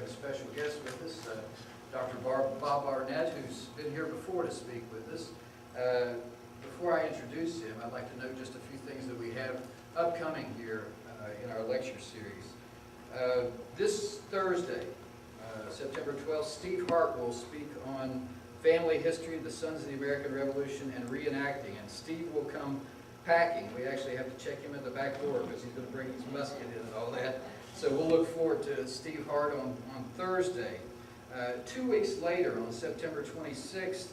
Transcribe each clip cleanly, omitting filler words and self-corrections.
a special guest with us, Dr. Bob Barnett, who's been here before to speak with us. Before I introduce him, I'd like to note just a few things that we have upcoming here in our lecture series. This Thursday, September 12th, Steve Hart will speak on family history, the Sons of the American Revolution, and reenacting. And Steve will come packing. We actually have to check him at the back door because he's going to bring his musket in and all that. So we'll look forward to Steve Hart on Thursday. 2 weeks later, on September 26th,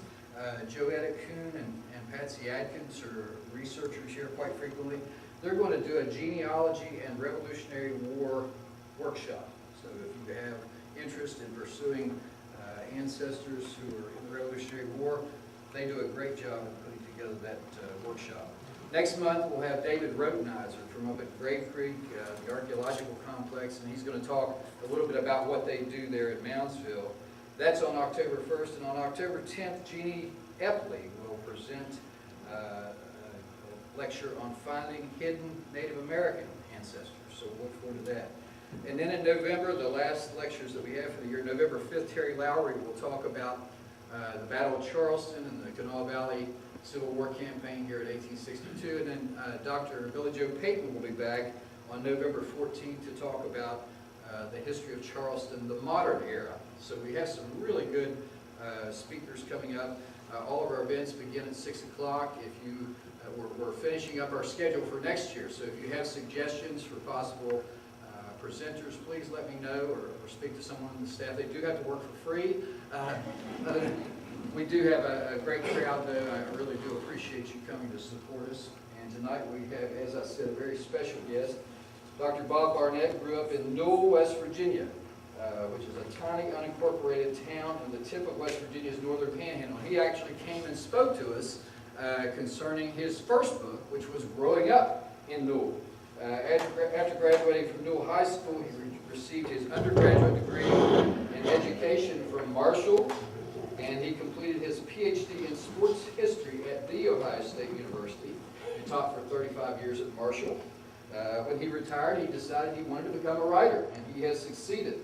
Joetta Kuhn and Patsy Adkins are researchers here quite frequently. They're going to do a genealogy and Revolutionary War workshop. So if you have interest in pursuing ancestors who are in the Revolutionary War, they do a great job of putting together that workshop. Next month, we'll have David Rotenizer from up at Grave Creek, the archaeological complex, and he's going to talk a little bit about what they do there at Moundsville. That's on October 1st, and on October 10th, Jeannie Epley will present a lecture on finding hidden Native American ancestors, so we'll look forward to that. And then in November, the last lectures that we have for the year, November 5th, Terry Lowry will talk about the Battle of Charleston and the Kanawha Valley Civil War campaign here in 1862. And then Dr. Billy Joe Payton will be back on November 14th to talk about the history of Charleston, the modern era. So we have some really good speakers coming up. All of our events begin at 6 o'clock. If you, we're finishing up our schedule for next year, so if you have suggestions for possible presenters, please let me know or speak to someone on the staff. They do have to work for free. We do have a great crowd, though. I really do appreciate you coming to support us. And tonight we have, as I said, a very special guest. Dr. Bob Barnett grew up in Newell, West Virginia, which is a tiny unincorporated town on the tip of West Virginia's northern panhandle. He actually came and spoke to us concerning his first book, which was Growing Up in Newell. After graduating from Newell High School, he received his undergraduate degree in education from Marshall, and he completed his PhD in sports history at The Ohio State University. He taught for 35 years at Marshall. When he retired, he decided he wanted to become a writer, and he has succeeded.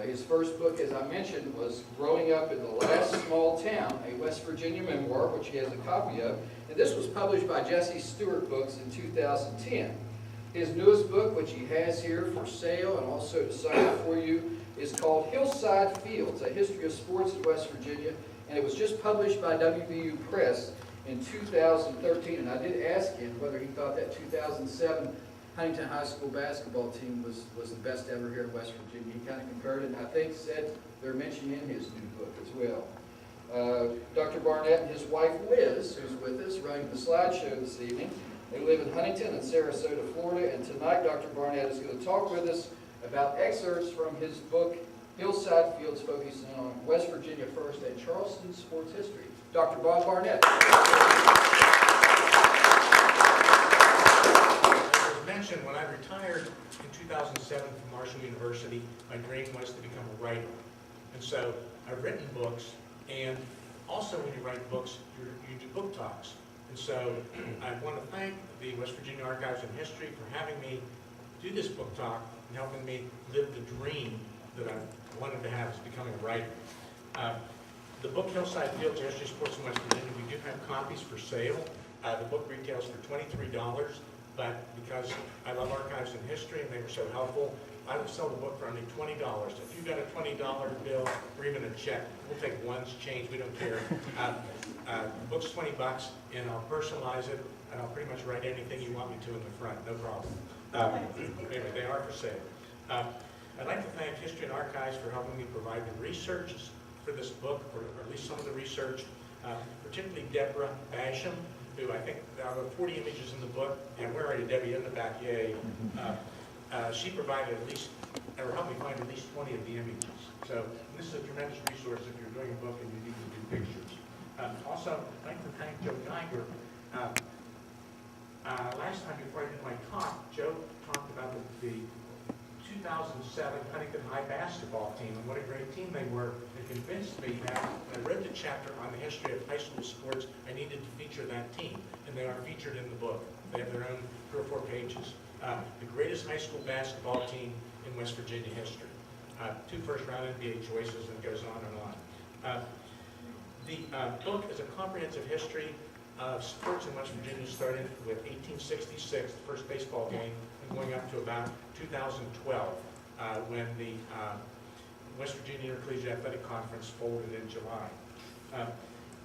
His first book, as I mentioned, was Growing Up in the Last Small Town, a West Virginia memoir, which he has a copy of. And this was published by Jesse Stewart Books in 2010. His newest book, which he has here for sale and also to sign up for you, is called Hillside Fields, A History of Sports in West Virginia, and it was just published by WVU Press in 2013. And I did ask him whether he thought that 2007 Huntington High School basketball team was the best ever here in West Virginia. He kind of concurred, and I think said they're mentioned in his new book as well. Dr. Barnett and his wife Liz, who's with us, running the slideshow this evening, they live in Huntington and Sarasota, Florida, and tonight Dr. Barnett is going to talk with us about excerpts from his book, Hillside Fields, focusing on West Virginia first and Charleston sports history. Dr. Bob Barnett. As mentioned, when I retired in 2007 from Marshall University, my dream was to become a writer. And so I've written books, and also when you write books, you do book talks. And so I want to thank the West Virginia Archives and History for having me do this book talk and helping me live the dream that I wanted to have as becoming a writer. The book Hillside Fields, History of Sports in West Virginia, we do have copies for sale. The book retails for $23, but because I love archives and history and they were so helpful, I would sell the book for only $20. If you've got a $20 bill or even a check, we'll take one's change, we don't care. The book's $20 and I'll personalize it and I'll pretty much write anything you want me to in the front, no problem. Anyway, they are for sale. I'd like to thank History and Archives for helping me provide the research for this book, or at least some of the research, particularly Deborah Basham, who I think there are 40 images in the book, and we're already Debbie in the back, yay. She provided at least, or helped me find at least 20 of the images. So this is a tremendous resource if you're doing a book and you need to do pictures. Also, I'd like to thank Joe Geiger. Last time before I did my talk, Joe talked about the 2007 Huntington High basketball team and what a great team they were. It convinced me that when I read the chapter on the history of high school sports, I needed to feature that team, and they are featured in the book. They have their own 3 or 4 pages. The greatest high school basketball team in West Virginia history. 2 first-round NBA choices, and it goes on and on. The book is a comprehensive history of sports in West Virginia, starting with 1866, the first baseball game, and going up to about 2012, when the West Virginia Intercollegiate Athletic Conference folded in July.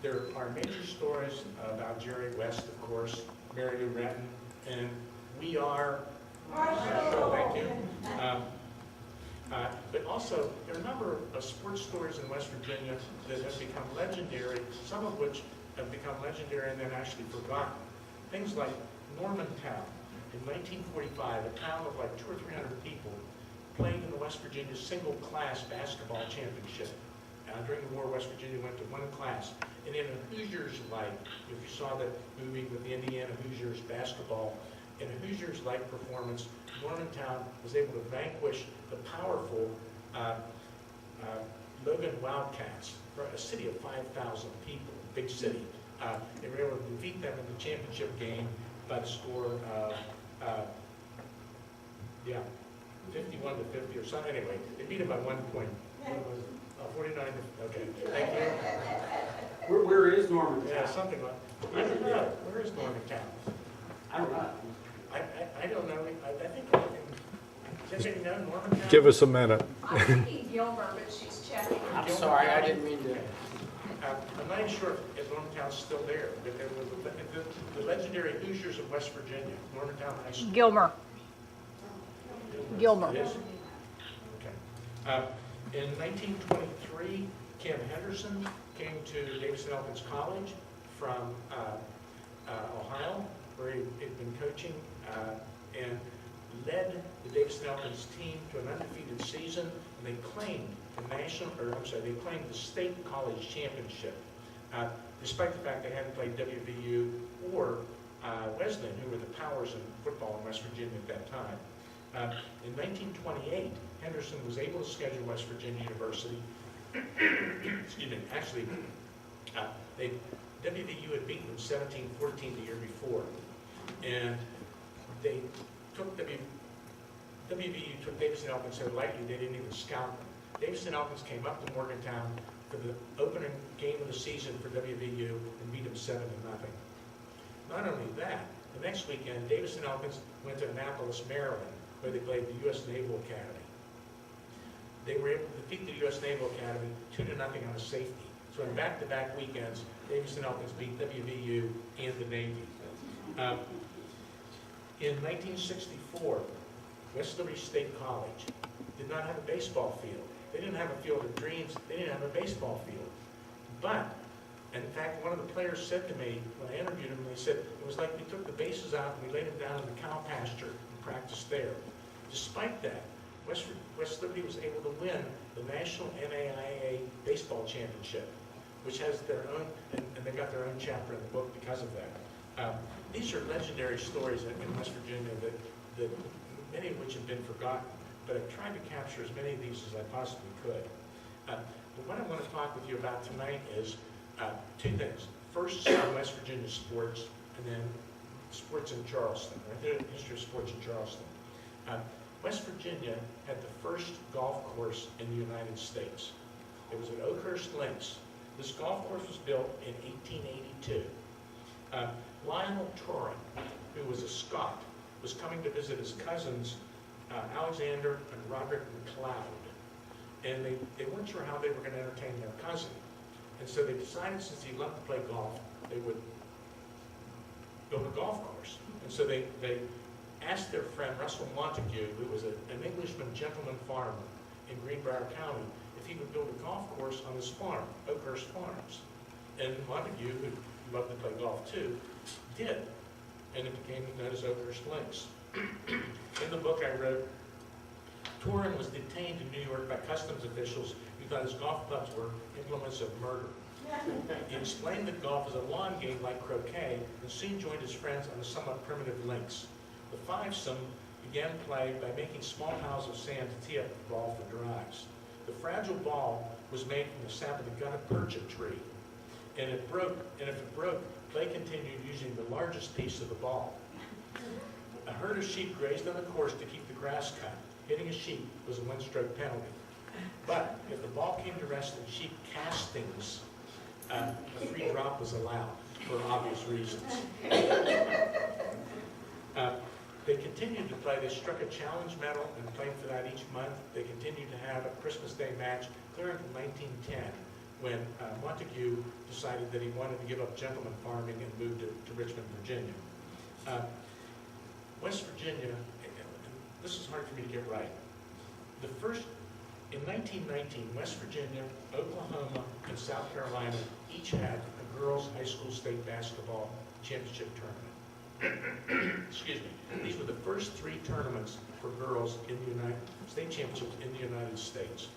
There are major stories about Jerry West, of course, Mary Lou Retton, and we are, thank you. But also, there are a number of sports stories in West Virginia that have become legendary, some of which have become legendary and then actually forgotten. Things like Normantown in 1945, a town of like 200 or 300 people, played in the West Virginia single-class basketball championship. During the war, West Virginia went to 1 class. And in a Hoosiers-like, if you saw the movie with the Indiana Hoosiers basketball, in a Hoosiers-like performance, Normantown was able to vanquish the powerful Logan Wildcats, a city of 5,000 people, big city. They were able to defeat them in the championship game by the score of, 51 to 50 or something. Anyway, they beat them by 1 point. What was it? 49 to, okay, thank you. Where is Normantown? Yeah, something like, I don't know, where is Normantown? I don't know. I don't know, I think, does anybody know Normantown? Give us a minute. I'm thinking Gilmer, but she's checking. I'm sorry, I didn't mean to. I'm not even sure if Normantown's still there, but there was the legendary Hoosiers of West Virginia, Normantown High School. Gilmer. Gilmer. It is? Okay. In 1923, Kim Henderson came to Davidson-Elkins College from Ohio, where he'd been coaching, and led the Davidson-Elkins team to an undefeated season, and they claimed they claimed the state college championship, despite the fact they hadn't played WVU or Wesleyan, who were the powers in football in West Virginia at that time. In 1928, Henderson was able to schedule West Virginia University. Excuse me, actually, WVU had beaten them 17-14 the year before. And they took WVU took Davidson-Elkins so lightly they didn't even scout them. Davidson-Elkins came up to Morgantown for the opening game of the season for WVU and beat them 7-0. Not only that, the next weekend, Davidson-Elkins went to Annapolis, Maryland, where they played the U.S. Naval Academy. They were able to defeat the U.S. Naval Academy 2-0 on a safety. So in back-to-back weekends, Davidson-Elkins beat WVU and the Navy. In 1964, West Liberty State College did not have a baseball field. They didn't have a field of dreams. They didn't have a baseball field. But, in fact, one of the players said to me, when I interviewed him, they said, it was like we took the bases out and we laid them down in the cow pasture and practiced there. Despite that, West Liberty was able to win the National NAIA Baseball Championship, which has their own, and they got their own chapter in the book because of that. These are legendary stories in West Virginia that many of which have been forgotten, but I've tried to capture as many of these as I possibly could. But what I want to talk with you about tonight is 2 things. First, some West Virginia sports, and then sports in Charleston, right? The history of sports in Charleston. West Virginia had the first golf course in the United States. It was at Oakhurst Links. This golf course was built in 1882. Lionel Torrin, who was a Scot, was coming to visit his cousins, Alexander and Roderick McLeod. And they weren't sure how they were going to entertain their cousin. And so they decided, since he loved to play golf, they would build a golf course. And so they asked their friend Russell Montague, who was an Englishman gentleman farmer in Greenbrier County, if he would build a golf course on his farm, Oakhurst Farms. And Montague, who loved to play golf too, did. And it became known as Oakhurst Links. In the book I wrote, Torrin was detained in New York by customs officials who thought his golf clubs were implements of murder. He explained that golf is a lawn game like croquet and soon joined his friends on the somewhat primitive links. The fivesome began play by making small piles of sand to tee up the ball for drives. The fragile ball was made from the sap of the gutta percha tree. And if it broke, play continued using the largest piece of the ball. A herd of sheep grazed on the course to keep the grass cut. Hitting a sheep was a 1-stroke penalty. But if the ball came to rest in cheap castings, a free drop was allowed for obvious reasons. They continued to play. They struck a challenge medal and played for that each month. They continued to have a Christmas Day match clear until 1910, when Montague decided that he wanted to give up gentleman farming and moved to Richmond, Virginia. West Virginia, and this is hard for me to get right. In 1919, West Virginia, Oklahoma, and South Carolina each had a girls' high school state basketball championship tournament. Excuse me. These were the first 3 tournaments for girls in the state championships in the United States.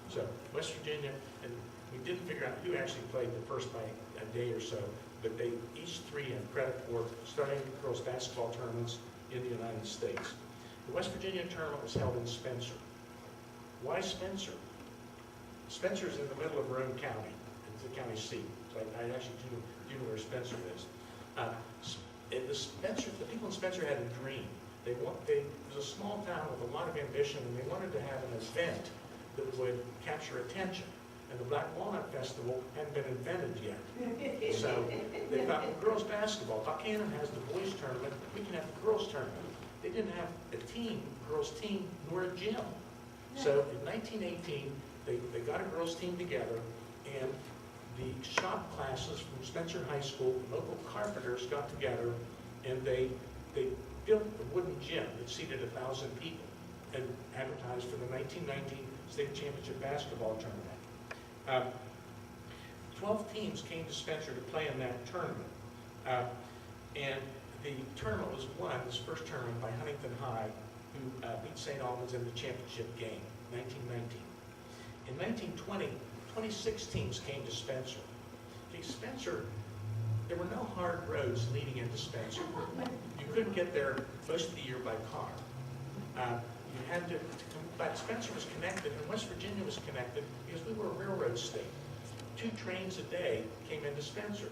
So West Virginia, and we didn't figure out who actually played the first by a day or so, but they each 3 have credit for starting girls' basketball tournaments in the United States. The West Virginia tournament was held in Spencer. Why Spencer? Spencer's in the middle of Roane County. It's the county seat. So I actually do know where Spencer is. The people in Spencer had a dream. It was a small town with a lot of ambition, and they wanted to have an event that would capture attention. And the Black Walnut Festival hadn't been invented yet. So they thought, well, girls basketball. Buchanan has the boys tournament. We can have the girls tournament. They didn't have a girls team, nor a gym. So in 1918, they got a girls team together, and the shop classes from Spencer High School, local carpenters got together, and they built a wooden gym that seated 1,000 people and advertised for the 1919 state championship basketball tournament. 12 teams came to Spencer to play in that tournament. And the tournament was won, this first tournament, by Huntington High, who beat St. Albans in the championship game, 1919. In 1920, 26 teams came to Spencer. Spencer, there were no hard roads leading into Spencer. You couldn't get there most of the year by car. But Spencer was connected, and West Virginia was connected because we were a railroad state. 2 trains a day came into Spencer.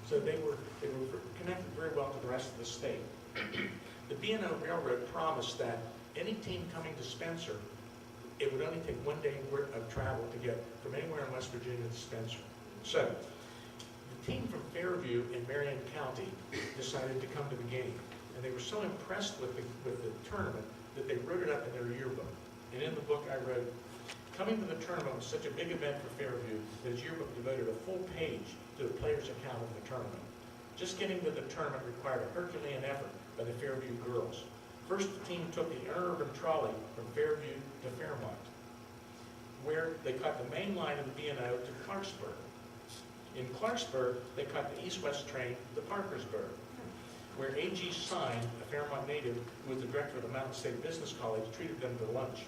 So they were connected very well to the rest of the state. The B&O Railroad promised that any team coming to Spencer, it would only take 1 day of travel to get from anywhere in West Virginia to Spencer. So the team from Fairview in Marion County decided to come to the game. And they were so impressed with the tournament that they wrote it up in their yearbook. And in the book I wrote, coming to the tournament was such a big event for Fairview that his yearbook devoted a full page to the players' account of the tournament. Just getting to the tournament required a Herculean effort by the Fairview girls. First, the team took the interurban trolley from Fairview to Fairmont, where they caught the main line of the B&O to Clarksburg. In Clarksburg, they caught the east-west train to Parkersburg, where A.G. Sine, a Fairmont native who was the director of the Mountain State Business College, treated them to lunch.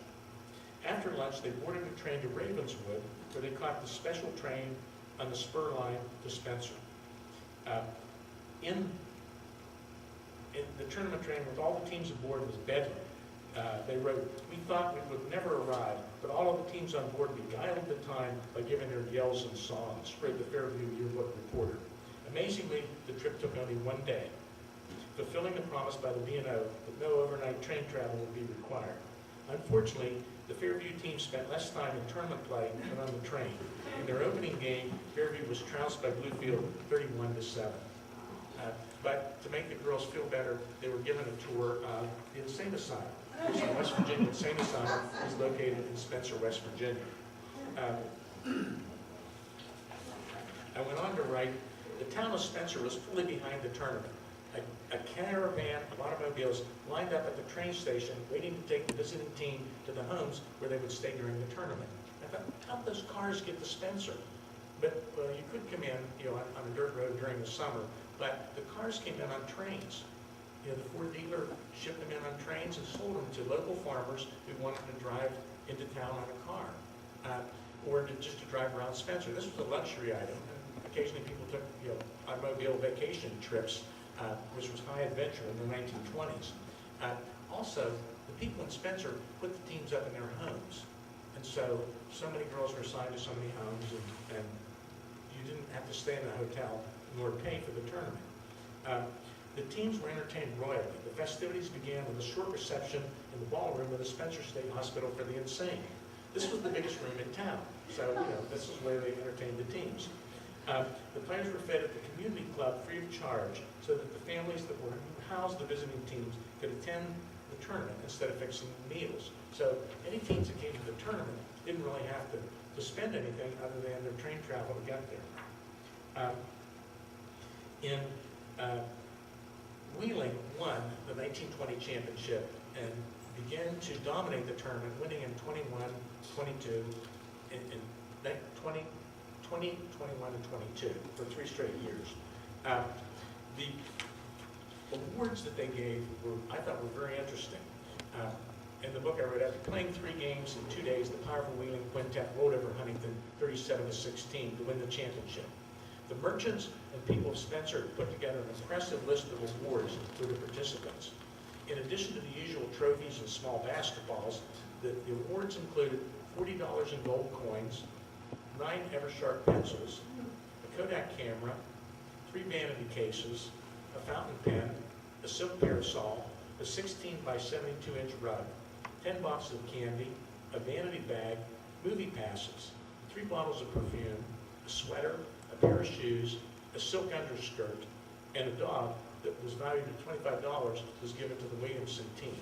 After lunch, they boarded a train to Ravenswood, where they caught the special train on the spur line to Spencer. In the tournament train with all the teams aboard was bedlam. They wrote, we thought we would never arrive, but all of the teams on board beguiled the time by giving their yells and songs, wrote the Fairview Yearbook reporter. Amazingly, the trip took only 1 day, fulfilling the promise by the B&O that no overnight train travel would be required. Unfortunately, the Fairview team spent less time in tournament play than on the train. In their opening game, Fairview was trounced by Bluefield 31-7. But to make the girls feel better, they were given a tour of the Insane Asylum. The West Virginia Insane Asylum is located in Spencer, West Virginia. I went on to write, the town of Spencer was fully behind the tournament. A caravan of automobiles lined up at the train station waiting to take the visiting team to the homes where they would stay during the tournament. I thought, how'd those cars get to Spencer? But you could come in, on a dirt road during the summer, but the cars came in on trains. The Ford dealer shipped them in on trains and sold them to local farmers who wanted to drive into town on a car, or just to drive around Spencer. This was a luxury item. Occasionally people took, automobile vacation trips, which was high adventure in the 1920s. Also, the people in Spencer put the teams up in their homes. And so many girls were assigned to so many homes, and you didn't have to stay in a hotel nor pay for the tournament. The teams were entertained royally. The festivities began with a short reception in the ballroom of the Spencer State Hospital for the Insane. This was the biggest room in town, so this is where they entertained the teams. The players were fed at the community club free of charge so that the families that were housed the visiting teams could attend the tournament instead of fixing meals. So any teams that came to the tournament didn't really have to spend anything other than their train travel to get there. Wheeling won the 1920 championship and began to dominate the tournament, winning in 21, 22, in 20, 21, and 22 for 3 straight years. The awards that they gave I thought were very interesting. In the book I wrote, after playing 3 games in 2 days, the powerful Wheeling quintet rolled over Huntington 37-16 to win the championship. The merchants and people of Spencer put together an impressive list of awards for the participants. In addition to the usual trophies and small basketballs, the awards included $40 in gold coins, 9 Eversharp pencils, a Kodak camera, 3 vanity cases, a fountain pen, a silk parasol, a 16 by 72-inch rug, 10 boxes of candy, a vanity bag, movie passes, 3 bottles of perfume, a sweater, a pair of shoes, a silk underskirt, and a dog that was valued at $25 was given to the Williamson team.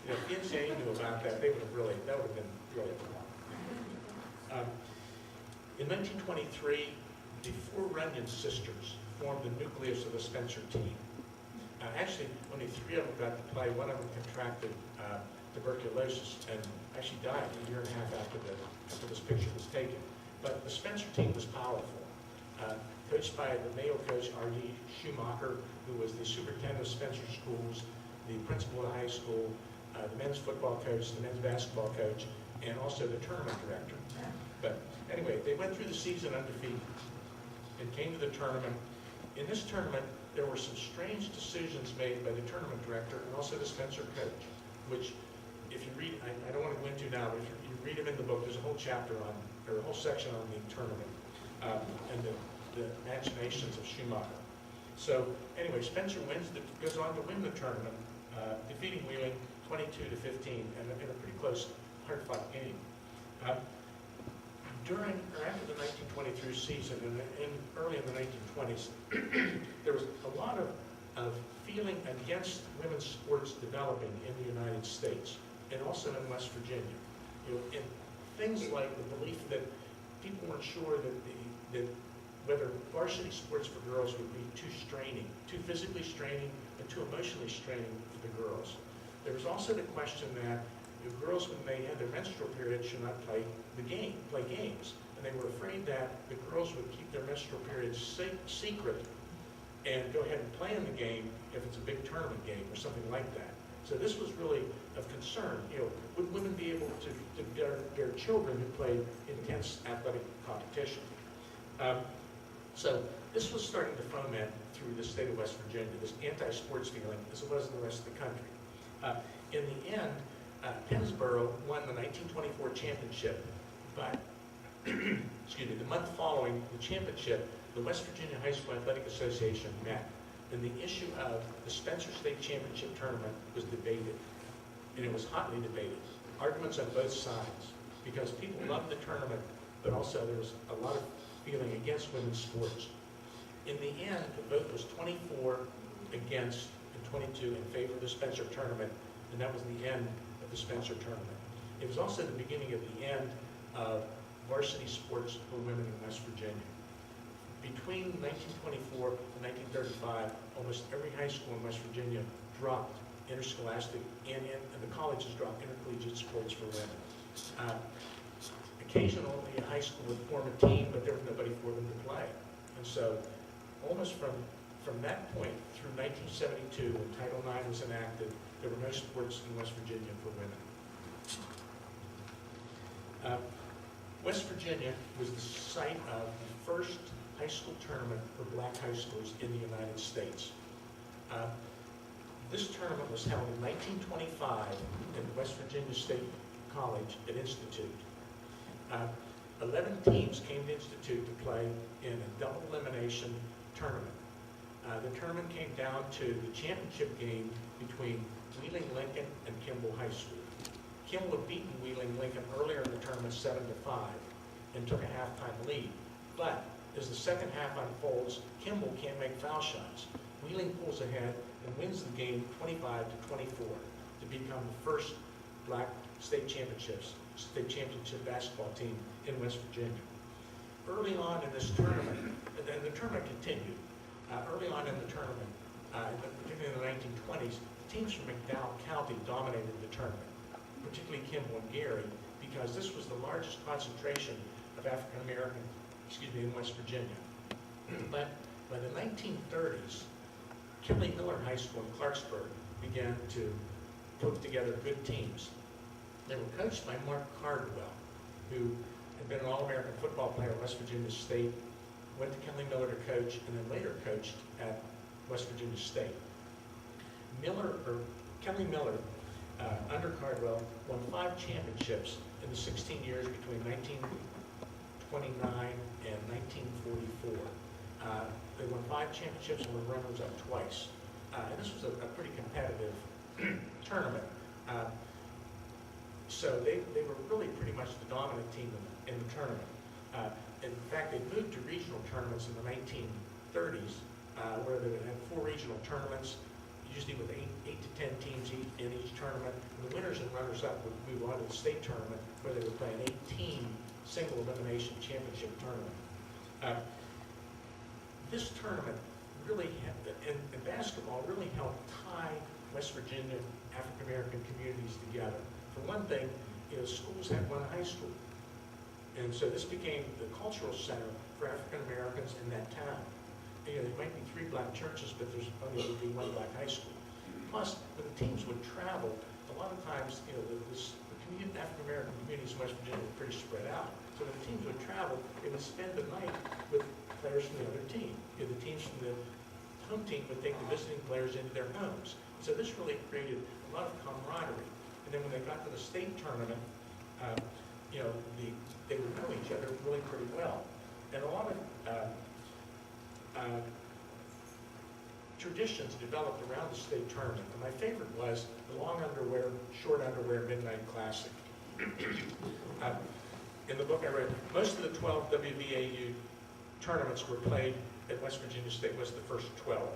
If the NCAA knew about that, that would have been really a lot. In 1923, the 4 Runyon sisters formed the nucleus of the Spencer team. Actually, only 3 of them got to play. One of them contracted tuberculosis and actually died a year and a half after this picture was taken. But the Spencer team was powerful. Coached by the Mayo coach, R.D. Schumacher, who was the superintendent of Spencer schools, the principal of the high school, the men's football coach, the men's basketball coach, and also the tournament director. But anyway, they went through the season undefeated and came to the tournament. In this tournament, there were some strange decisions made by the tournament director and also the Spencer coach, which, if you read, I don't want to go into now, but if you read them in the book, there's a whole chapter on, or a whole section on the tournament and the machinations of Schumacher. So anyway, Spencer goes on to win the tournament, defeating Wheeling 22-15 in a pretty close, hard-fought game. During or after the 1923 season and early in the 1920s, there was a lot of feeling against women's sports developing in the United States and also in West Virginia. And things like the belief that people weren't sure that whether varsity sports for girls would be too straining, too physically straining, and too emotionally straining for the girls. There was also the question that the girls, when they had their menstrual period, should not play games. And they were afraid that the girls would keep their menstrual periods secret and go ahead and play in the game if it's a big tournament game or something like that. So this was really of concern. Would women be able to bear children who played intense athletic competition? So this was starting to foment through the state of West Virginia, this anti-sports feeling, as it was in the rest of the country. In the end, Pennsboro won the 1924 championship, but excuse me, the month following the championship, the West Virginia High School Athletic Association met, and the issue of the Spencer State Championship tournament was debated, and it was hotly debated. Arguments on both sides, because people loved the tournament, but also there was a lot of feeling against women's sports. In the end, the vote was 24 against and 22 in favor of the Spencer tournament, and that was the end of the Spencer tournament. It was also the beginning of the end of varsity sports for women in West Virginia. Between 1924 and 1935, almost every high school in West Virginia dropped interscholastic, and the colleges dropped intercollegiate sports for women. Occasionally, a high school would form a team, but there was nobody for them to play. And so, almost from that point through 1972, when Title IX was enacted, there were no sports in West Virginia for women. West Virginia was the site of the first high school tournament for black high schools in the United States. This tournament was held in 1925 in West Virginia State College at Institute. 11 teams came to Institute to play in a double elimination tournament. The tournament came down to the championship game between Wheeling Lincoln and Kimball High School. Kimball had beaten Wheeling Lincoln earlier in the tournament 7-5 and took a halftime lead. But as the second half unfolds, Kimball can't make foul shots. Wheeling pulls ahead and wins the game 25-24 to become the first black state championship basketball team in West Virginia. Early on in this tournament, and the tournament continued, early on in the tournament, particularly in the 1920s, teams from McDowell County dominated the tournament, particularly Kimball and Gary, because this was the largest concentration of African American, in West Virginia. But by the 1930s, Kelly Miller High School in Clarksburg began to put together good teams. They were coached by Mark Cardwell, who had been an All-American football player at West Virginia State, went to Kelly Miller to coach, and then later coached at West Virginia State. Kelly Miller, under Cardwell, won 5 championships in the 16 years between 1929 and 1944. They won 5 championships and were runners-up twice. And this was a pretty competitive tournament. So they were really pretty much the dominant team in the tournament. In fact, they moved to regional tournaments in the 1930s, where they would have 4 regional tournaments, usually with 8 to 10 teams in each tournament. And the winners and runners-up would move on to the state tournament, where they would play an 8-team single elimination championship tournament. This tournament really, and basketball really helped tie West Virginia African American communities together. For one thing, schools had one high school. And so this became the cultural center for African Americans in that town. There might be 3 black churches, but there's only would be 1 black high school. Plus, when the teams would travel, a lot of times, the African American communities in West Virginia were pretty spread out. So when the teams would travel, they would spend the night with players from the other team. The teams from the home team would take the visiting players into their homes. So this really created a lot of camaraderie. And then when they got to the state tournament, they would know each other really pretty well. And a lot of traditions developed around the state tournament. And my favorite was the long underwear, short underwear midnight classic. In the book I read, most of the 12 WVAU tournaments were played at West Virginia State, was the first 12.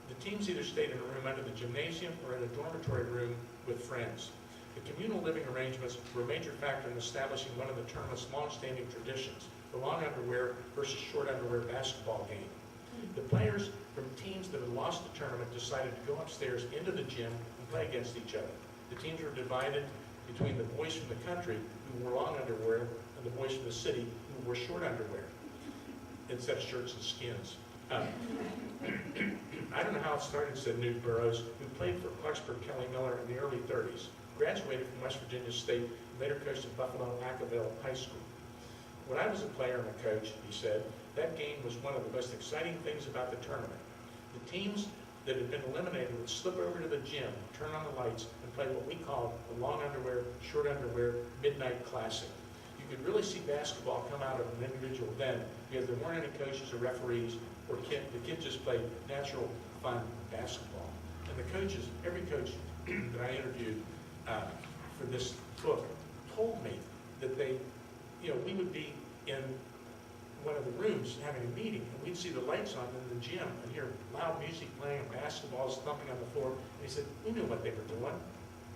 The teams either stayed in a room under the gymnasium or in a dormitory room with friends. The communal living arrangements were a major factor in establishing one of the tournament's long-standing traditions, the long underwear versus short underwear basketball game. The players from teams that had lost the tournament decided to go upstairs into the gym and play against each other. The teams were divided between the boys from the country who wore long underwear and the boys from the city who wore short underwear instead of shirts and skins. I don't know how it started, said Newt Burrows, who played for Clarksburg Kelly Miller in the early 30s, graduated from West Virginia State, and later coached at Buffalo Ackerville High School. When I was a player and a coach, he said, that game was one of the most exciting things about the tournament. The teams that had been eliminated would slip over to the gym, turn on the lights, and play what we called the long underwear, short underwear, midnight classic. You could really see basketball come out of an individual then, because there weren't any coaches or referees, or the kids just played natural, fun basketball. And the coaches, every coach that I interviewed for this book told me that we would be in one of the rooms having a meeting, and we'd see the lights on in the gym and hear loud music playing and basketballs thumping on the floor. And he said, we knew what they were doing,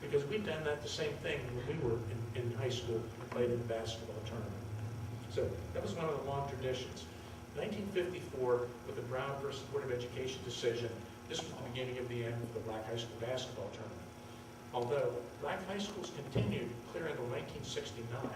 because we'd done that the same thing when we were in high school and played in the basketball tournament. So that was one of the long traditions. 1954, with the Brown versus Board of Education decision, this was the beginning of the end of the black high school basketball tournament. Although black high schools continued clear until 1969.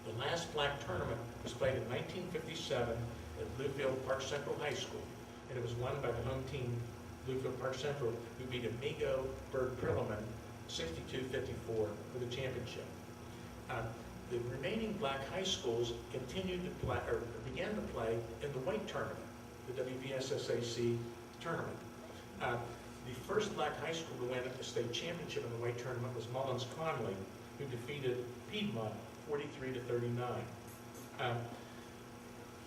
The last black tournament was played in 1957 at Bluefield Park Central High School, and it was won by the home team, Bluefield Park Central, who beat Amigo Bird Prilliman 62-54 for the championship. The remaining black high schools continued to play, or began to play in the white tournament, the WVSSAC tournament. The first black high school to win the state championship in the white tournament was Mullins Conley, who defeated Piedmont 43-39.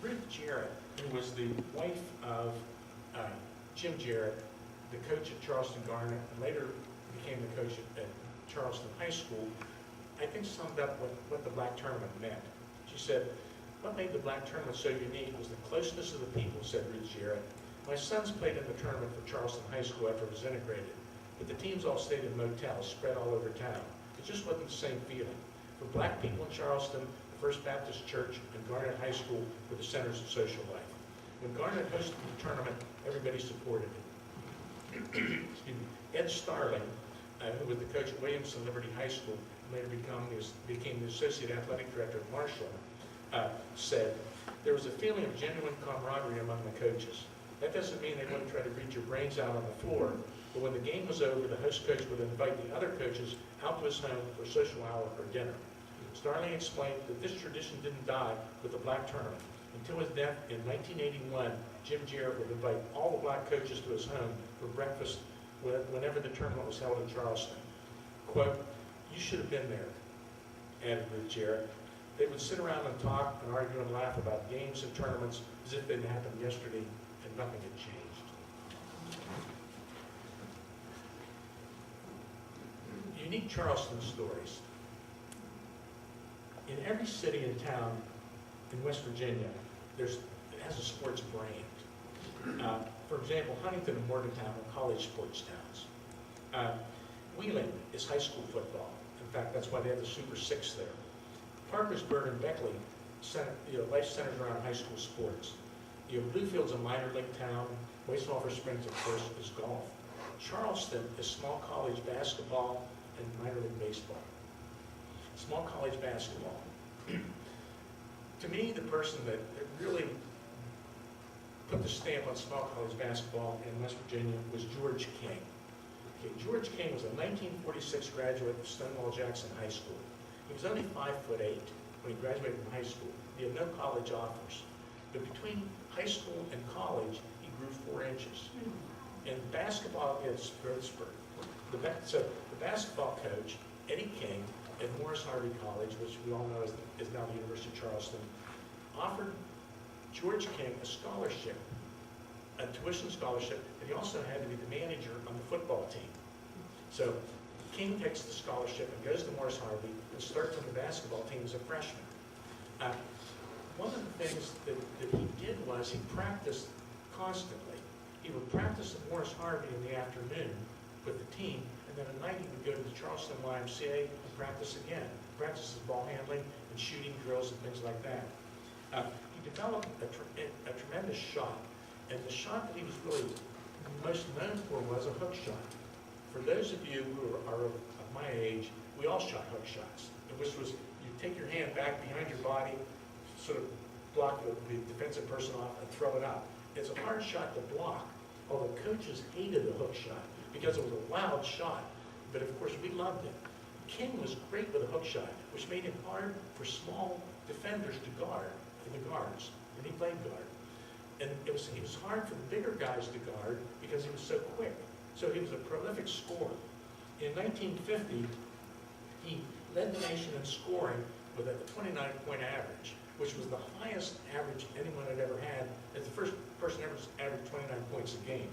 Ruth Jarrett, who was the wife of Jim Jarrett, the coach at Charleston Garnet, and later became the coach at Charleston High School, I think summed up what the black tournament meant. She said, "What made the black tournament so unique was the closeness of the people," said Ruth Jarrett. "My sons played in the tournament for Charleston High School after it was integrated, but the teams all stayed in motels spread all over town. It just wasn't the same feeling. For black people in Charleston, the First Baptist Church and Barnett High School were the centers of social life. When Barnett hosted the tournament, everybody supported it." Excuse me. Ed Starling, who was the coach at Williamson Liberty High School, and later became the associate athletic director of Marshall, said, "There was a feeling of genuine camaraderie among the coaches. That doesn't mean they wouldn't try to beat your brains out on the floor, but when the game was over, the host coach would invite the other coaches out to his home for a social hour or dinner." Starling explained that this tradition didn't die with the black tournament. Until his death in 1981, Jim Jarrett would invite all the black coaches to his home for breakfast whenever the tournament was held in Charleston. Quote, "You should have been there," added Ruth Jarrett. "They would sit around and talk and argue and laugh about games and tournaments as if they'd happened yesterday and nothing had changed." Unique Charleston stories. In every city and town in West Virginia, it has a sports brand. For example, Huntington and Morgantown are college sports towns. Wheeling is high school football. In fact, that's why they have the Super Six there. Parkersburg and Beckley, life centers around high school sports. Bluefield's a minor league town. Wastewater Springs, of course, is golf. Charleston is small college basketball and minor league baseball. Small college basketball. To me, the person that really put the stamp on small college basketball in West Virginia was George King. Okay, George King was a 1946 graduate of Stonewall Jackson High School. He was only 5'8" when he graduated from high school. He had no college offers. But between high school and college, he grew 4 inches. And basketball is growth spurt. So the basketball coach, Eddie King, at Morris Harvey College, which we all know is now the University of Charleston, offered George King a scholarship, a tuition scholarship, but he also had to be the manager on the football team. So King takes the scholarship and goes to Morris Harvey and starts on the basketball team as a freshman. One of the things that he did was he practiced constantly. He would practice at Morris Harvey in the afternoon with the team, and then at night he would go to the Charleston YMCA and practice again. Practice his ball handling and shooting drills and things like that. He developed a tremendous shot, and the shot that he was really most known for was a hook shot. For those of you who are of my age, we all shot hook shots, which was you take your hand back behind your body, sort of block the defensive person off and throw it out. It's a hard shot to block, although coaches hated the hook shot because it was a loud shot, but of course we loved it. King was great with a hook shot, which made it hard for small defenders to guard, the guards, and he played guard. And it was hard for the bigger guys to guard because he was so quick. So he was a prolific scorer. In 1950, he led the nation in scoring with a 29-point average, which was the highest average anyone had ever had, as the first person ever averaged 29 points a game.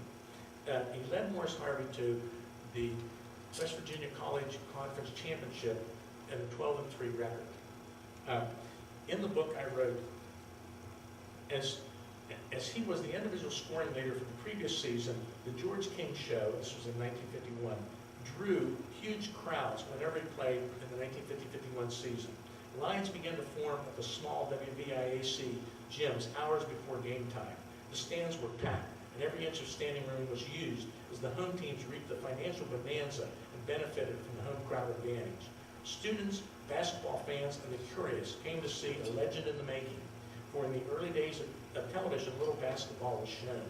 He led Morris Harvey to the West Virginia College Conference Championship and a 12-3 record. In the book I wrote, as he was the individual scoring leader for the previous season, the George King Show, this was in 1951, drew huge crowds whenever he played in the 1950-51 season. Lines began to form at the small WVIAC gyms hours before game time. The stands were packed, and every inch of standing room was used as the home teams reaped the financial bonanza and benefited from the home crowd advantage. Students, basketball fans, and the curious came to see a legend in the making, for in the early days of television, little basketball was shown.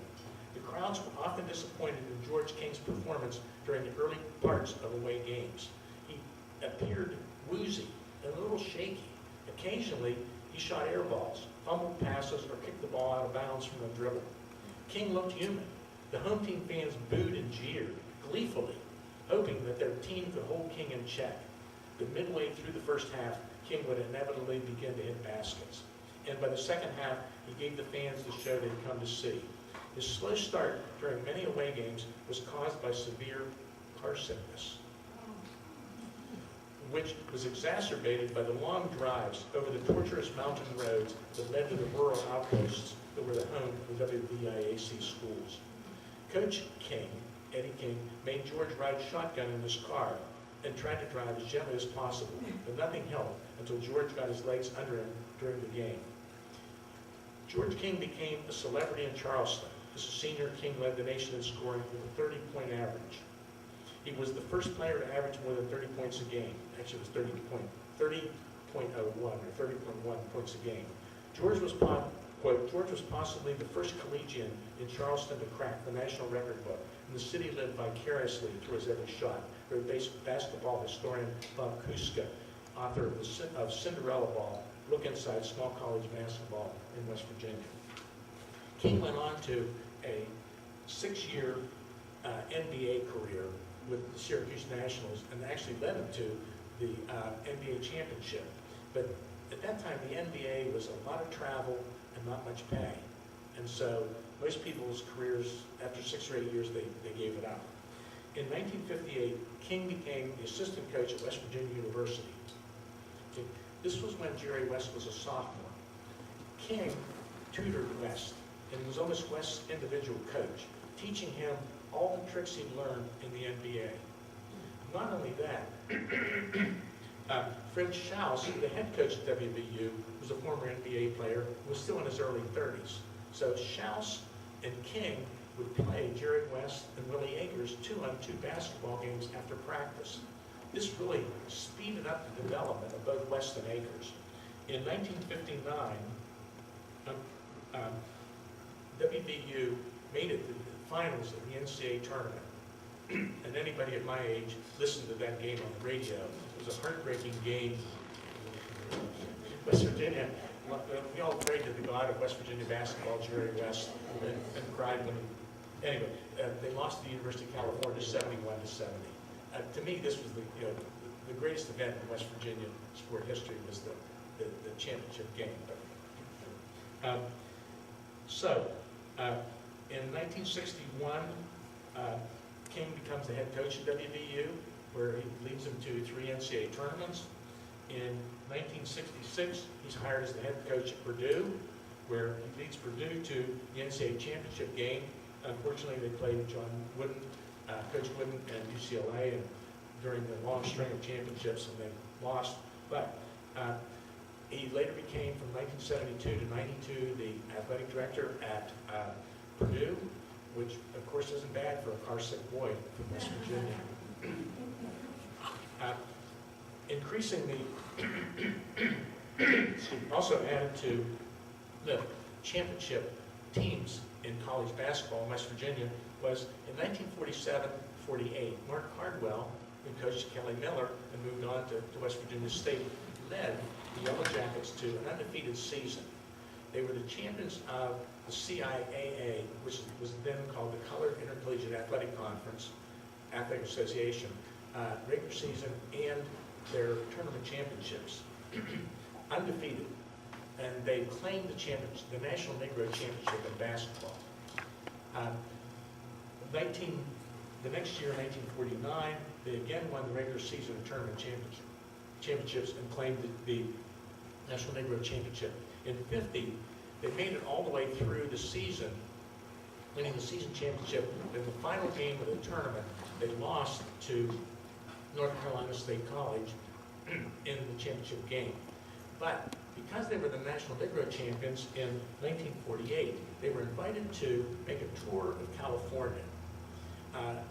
The crowds were often disappointed in George King's performance during the early parts of away games. He appeared woozy and a little shaky. Occasionally, he shot air balls, fumbled passes, or kicked the ball out of bounds from a dribble. King looked human. The home team fans booed and jeered gleefully, hoping that their team could hold King in check. But midway through the first half, King would inevitably begin to hit baskets. And by the second half, he gave the fans the show they'd come to see. His slow start during many away games was caused by severe car sickness. which was exacerbated by the long drives over the tortuous mountain roads that led to the rural outposts that were the home of the WVIAC schools. Coach King, Eddie King, made George ride shotgun in his car and tried to drive as gently as possible, but nothing helped until George got his legs under him during the game. George King became a celebrity in Charleston. As a senior, King led the nation in scoring with a 30-point average. He was the first player to average more than 30 points a game. Actually, it was 30.01 or 30.1 points a game. George was, quote, George was possibly the first collegian in Charleston to crack the national record book, and the city lived vicariously through his every shot. Basketball historian Bob Kuska, author of Cinderella Ball, Look Inside Small College Basketball in West Virginia. King went on to a 6-year NBA career with the Syracuse Nationals and actually led him to the NBA championship. But at that time, the NBA was a lot of travel and not much pay. And so most people's careers, after 6 or 8 years, they gave it up. In 1958, King became the assistant coach at West Virginia University. Okay. This was when Jerry West was a sophomore. King tutored West and was almost West's individual coach, teaching him all the tricks he'd learned in the NBA. Not only that, Fred Schaus, the head coach at WVU, was a former NBA player, was still in his early 30s. So Schaus and King would play Jerry West and Willie Akers 2-on-2 basketball games after practice. This really speeded up the development of both West and Akers. In 1959, WVU made it to the finals of the NCAA tournament. And anybody at my age listened to that game on the radio. It was a heartbreaking game. West Virginia, we all prayed to the God of West Virginia basketball, Jerry West, and cried when, anyway, they lost to the University of California 71-70. To me, this was the greatest event in West Virginia sport history was the championship game. In 1961, King becomes the head coach at WVU, where he leads them to 3 NCAA tournaments. In 1966, he's hired as the head coach at Purdue, where he leads Purdue to the NCAA championship game. Unfortunately, they played Coach Wooden and UCLA during the long string of championships, and they lost. But he later became, from 1972 to 92, the athletic director at Purdue, which of course isn't bad for a car-sick boy from West Virginia. Increasingly, also added to the championship teams in college basketball in West Virginia was in 1947-48, Mark Cardwell, who coached Kelly Miller and moved on to West Virginia State, led the Yellow Jackets to an undefeated season. They were the champions of the CIAA, which was then called the Colored Intercollegiate Athletic Conference, Athletic Association, regular season and their tournament championships, undefeated. And they claimed the championship, the National Negro Championship in basketball. The next year, 1949, they again won the regular season and tournament championships and claimed the National Negro Championship. In 50, they made it all the way through the season, winning the season championship. In the final game of the tournament, they lost to North Carolina State College in the championship game. But because they were the National Negro Champions in 1948, they were invited to make a tour of California.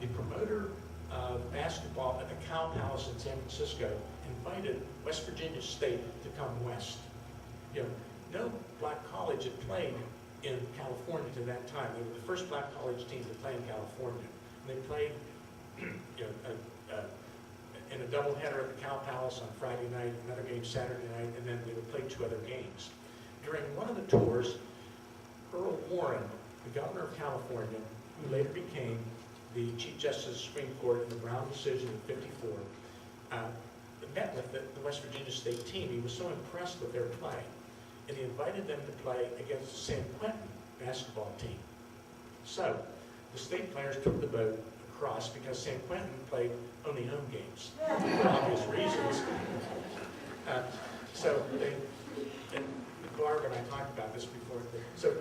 The promoter of basketball at the Cow Palace in San Francisco invited West Virginia State to come west. No black college had played in California to that time. They were the first black college team to play in California. And they played in a doubleheader at the Cow Palace on Friday night, another game Saturday night, and then they would play 2 other games. During one of the tours, Earl Warren, the governor of California, who later became the Chief Justice of the Supreme Court in the Brown decision in '54, met with the West Virginia State team. He was so impressed with their play, and he invited them to play against the San Quentin basketball team. So the state players took the boat across because San Quentin played only home games for obvious reasons. talked about this before. So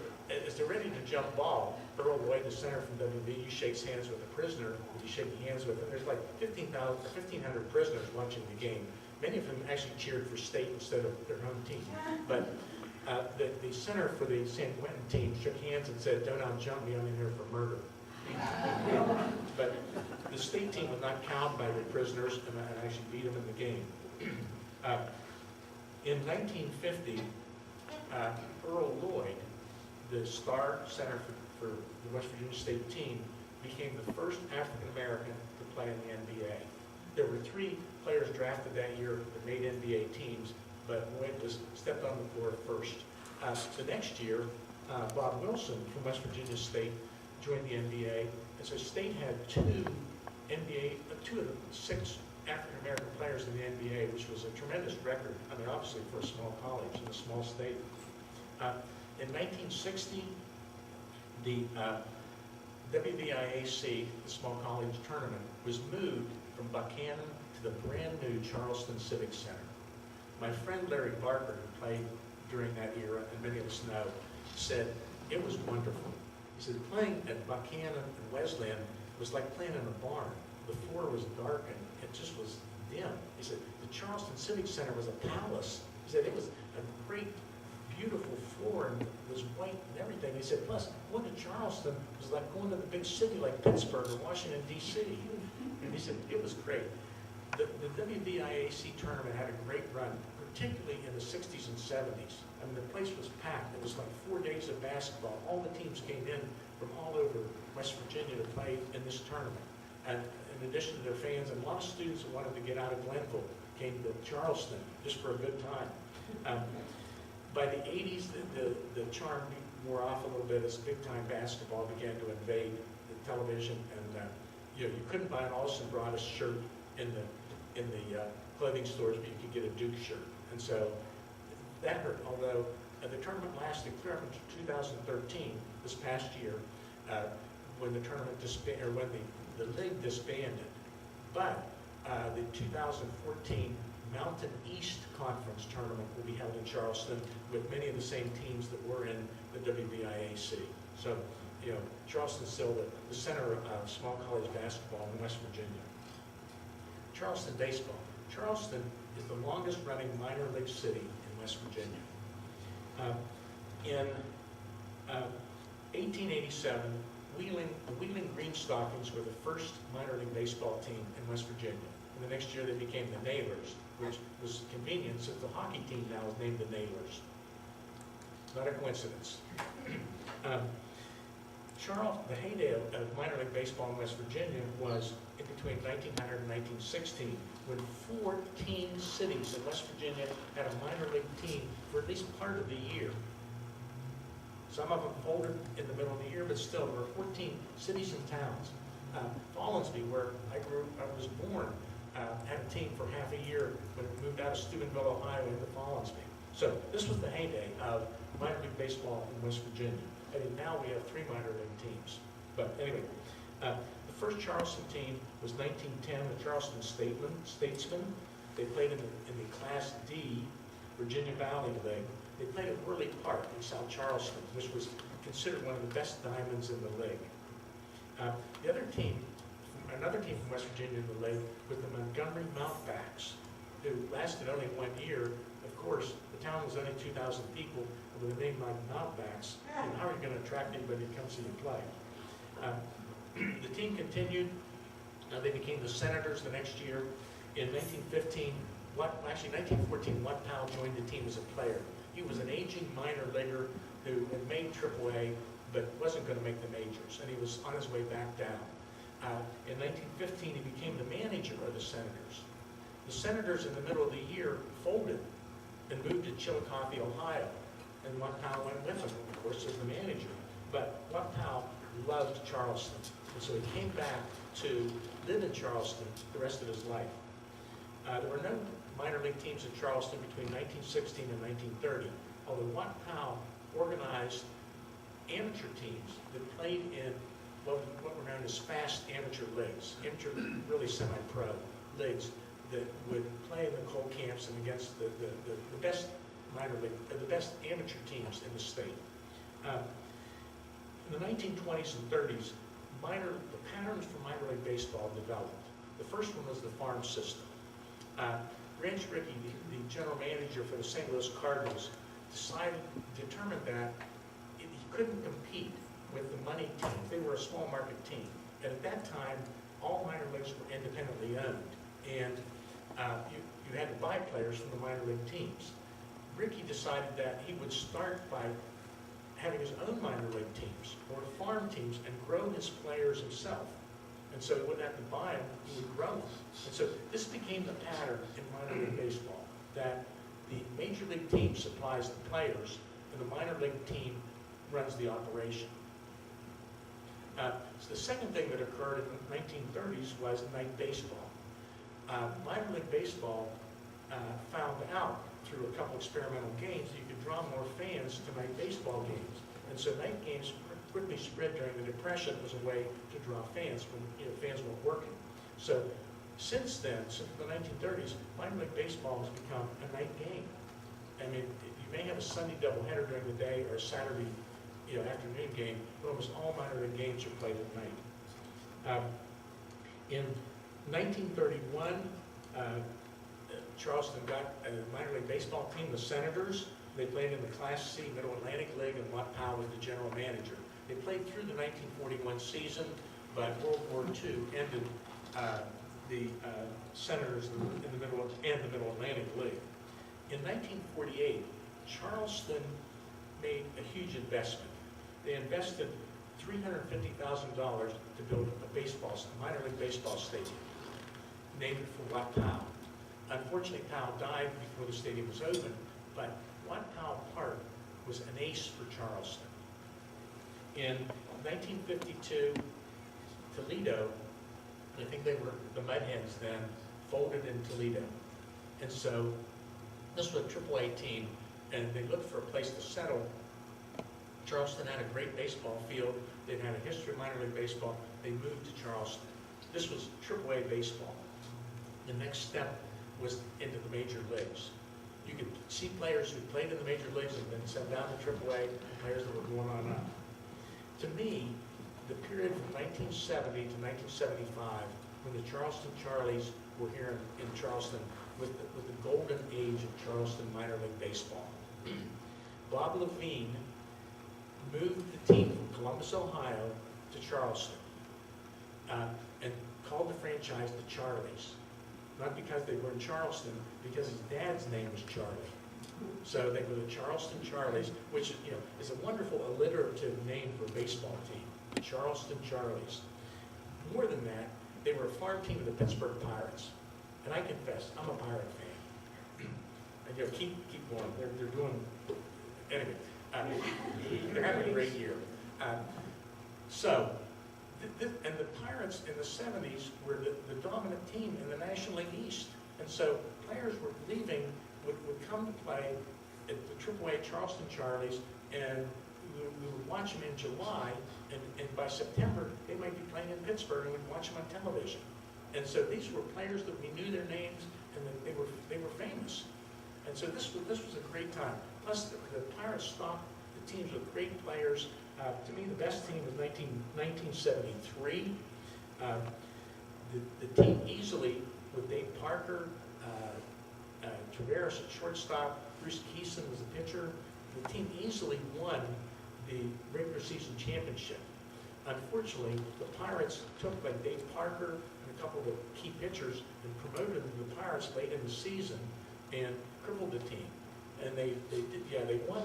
as they're ready to jump ball, Earl Lloyd, the center from WVU, shakes hands with the prisoner. He's shaking hands with him. There's like 1,500 prisoners watching the game. Many of them actually cheered for state instead of their home team. But the center for the San Quentin team shook hands and said, "Don't out-jump me, I'm in here for murder." But the state team was not cowed by the prisoners and actually beat them in the game. In 1950, Earl Lloyd, the star center for the West Virginia State team, became the first African American to play in the NBA. There were 3 players drafted that year that made NBA teams, but Lloyd stepped on the floor first. The next year, Bob Wilson from West Virginia State joined the NBA, and so State had 2 of the 6 African American players in the NBA, which was a tremendous record. I mean, obviously for a small college in a small state. In 1960, the WVIAC, the small college tournament, was moved from Buchanan to the brand new Charleston Civic Center. My friend Larry Barker, who played during that era, and many of us know, said it was wonderful. He said playing at Buchanan and Wesleyan was like playing in a barn. The floor was dark and it just was dim. He said the Charleston Civic Center was a palace. He said it was a great, beautiful floor and it was white and everything. He said, plus, going to Charleston was like going to the big city like Pittsburgh or Washington, D.C. And he said it was great. The WVIAC tournament had a great run, particularly in the 60s and 70s. I mean, the place was packed. It was like 4 days of basketball. All the teams came in from all over West Virginia to play in this tournament. And in addition to their fans, and a lot of students that wanted to get out of Glenville came to Charleston just for a good time. By the 80s, the charm wore off a little bit as big-time basketball began to invade the television, and you couldn't buy an Olsen Broaddus shirt in the clothing stores, but you could get a Duke shirt, and so that hurt. Although the tournament lasted clear up until 2013, this past year, when the tournament when the league disbanded. But the 2014 Mountain East Conference tournament will be held in Charleston with many of the same teams that were in the WVIAC. So, Charleston's still the center of small college basketball in West Virginia. Charleston baseball. Charleston is the longest running minor league city in West Virginia. In 1887, the Wheeling Greenstockings were the first minor league baseball team in West Virginia. And the next year they became the Nailers, which was convenient since the hockey team now is named the Nailers. Not a coincidence. The heyday of minor league baseball in West Virginia was in between 1900 and 1916, when 14 cities in West Virginia had a minor league team for at least part of the year. Some of them folded in the middle of the year, but still, there were 14 cities and towns. Fallensby, where I was born, had a team for half a year when it moved out of Steubenville, Ohio, into Fallensby. So this was the heyday of minor league baseball in West Virginia. And now we have 3 minor league teams. But anyway, the first Charleston team was 1910, the Charleston Statesmen. They played in the Class D Virginia Valley League. They played at Worley Park in South Charleston, which was considered one of the best diamonds in the league. Another team from West Virginia in the league was the Montgomery Mountbacks, who lasted only 1 year. Of course, the town was only 2,000 people, and with a name like Mountbacks, how are you going to attract anybody to come see you play? The team continued. They became the Senators the next year. In 1914, Watt Powell joined the team as a player. He was an aging minor leaguer who had made AAA, but wasn't going to make the majors, and he was on his way back down. In 1915, he became the manager of the Senators. The Senators, in the middle of the year, folded and moved to Chillicothe, Ohio, and Watt Powell went with them, of course, as the manager. But Watt Powell loved Charleston, and so he came back to live in Charleston the rest of his life. There were no minor league teams in Charleston between 1916 and 1930, although Watt Powell organized amateur teams that played in what were known as fast amateur leagues, amateur, really semi-pro leagues that would play in the coal camps and against the best the best amateur teams in the state. In the 1920s and 30s, the patterns for minor league baseball developed. The first one was the farm system. Ranch Rickey, the general manager for the St. Louis Cardinals, determined that he couldn't compete with the money team. They were a small market team. And at that time, all minor leagues were independently owned. And you had to buy players from the minor league teams. Rickey decided that he would start by having his own minor league teams or farm teams and grow his players himself. And so he wouldn't have to buy them, he would grow them. And so this became the pattern in minor league baseball, that the major league team supplies the players and the minor league team runs the operation. So the second thing that occurred in the 1930s was night baseball. Minor league baseball found out through a couple experimental games that you could draw more fans to night baseball games. And so night games quickly spread during the Depression as a way to draw fans when fans weren't working. So since then, since the 1930s, minor league baseball has become a night game. I mean, you may have a Sunday doubleheader during the day or a Saturday afternoon game, but almost all minor league games are played at night. In 1931, Charleston got a minor league baseball team, the Senators. They played in the Class C Middle Atlantic League, and Watt Powell was the general manager. They played through the 1941 season, but World War II ended the Senators in the Middle Atlantic League. In 1948, Charleston made a huge investment. They invested $350,000 to build a minor league baseball stadium, named it for Watt Powell. Unfortunately, Powell died before the stadium was open, but Watt Powell Park was an ace for Charleston. In 1952, Toledo, I think they were the Mudhens then, folded in Toledo. And so this was a AAA team, and they looked for a place to settle. Charleston had a great baseball field. They'd had a history of minor league baseball. They moved to Charleston. This was AAA baseball. The next step was into the major leagues. You could see players who played in the major leagues and then sent down to AAA, and players that were going on up. To me, the period from 1970 to 1975, when the Charleston Charlies were here in Charleston, with the golden age of Charleston minor league baseball. Bob Levine moved the team from Columbus, Ohio to Charleston and called the franchise the Charlies. Not because they were in Charleston, because his dad's name was Charlie. So they were the Charleston Charlies, which is a wonderful alliterative name for a baseball team, the Charleston Charlies. More than that, they were a farm team of the Pittsburgh Pirates. And I confess, I'm a Pirate fan. And keep going. They're doing, anyway, they're having a great year. And the Pirates in the 70s were the dominant team in the National League East. And so players were leaving, would come to play at the AAA Charleston Charlies, and we would watch them in July, and by September, they might be playing in Pittsburgh, and we'd watch them on television. And so these were players that we knew their names, and that they were famous. And so this was a great time. Plus, the Pirates stocked the teams with great players. To me, the best team was 1973. The team easily, with Dave Parker, Traveris at shortstop, Bruce Keeson was the pitcher, the team easily won the regular season championship. Unfortunately, the Pirates took Dave Parker and a couple of the key pitchers and promoted them to the Pirates late in the season and crippled the team. And they won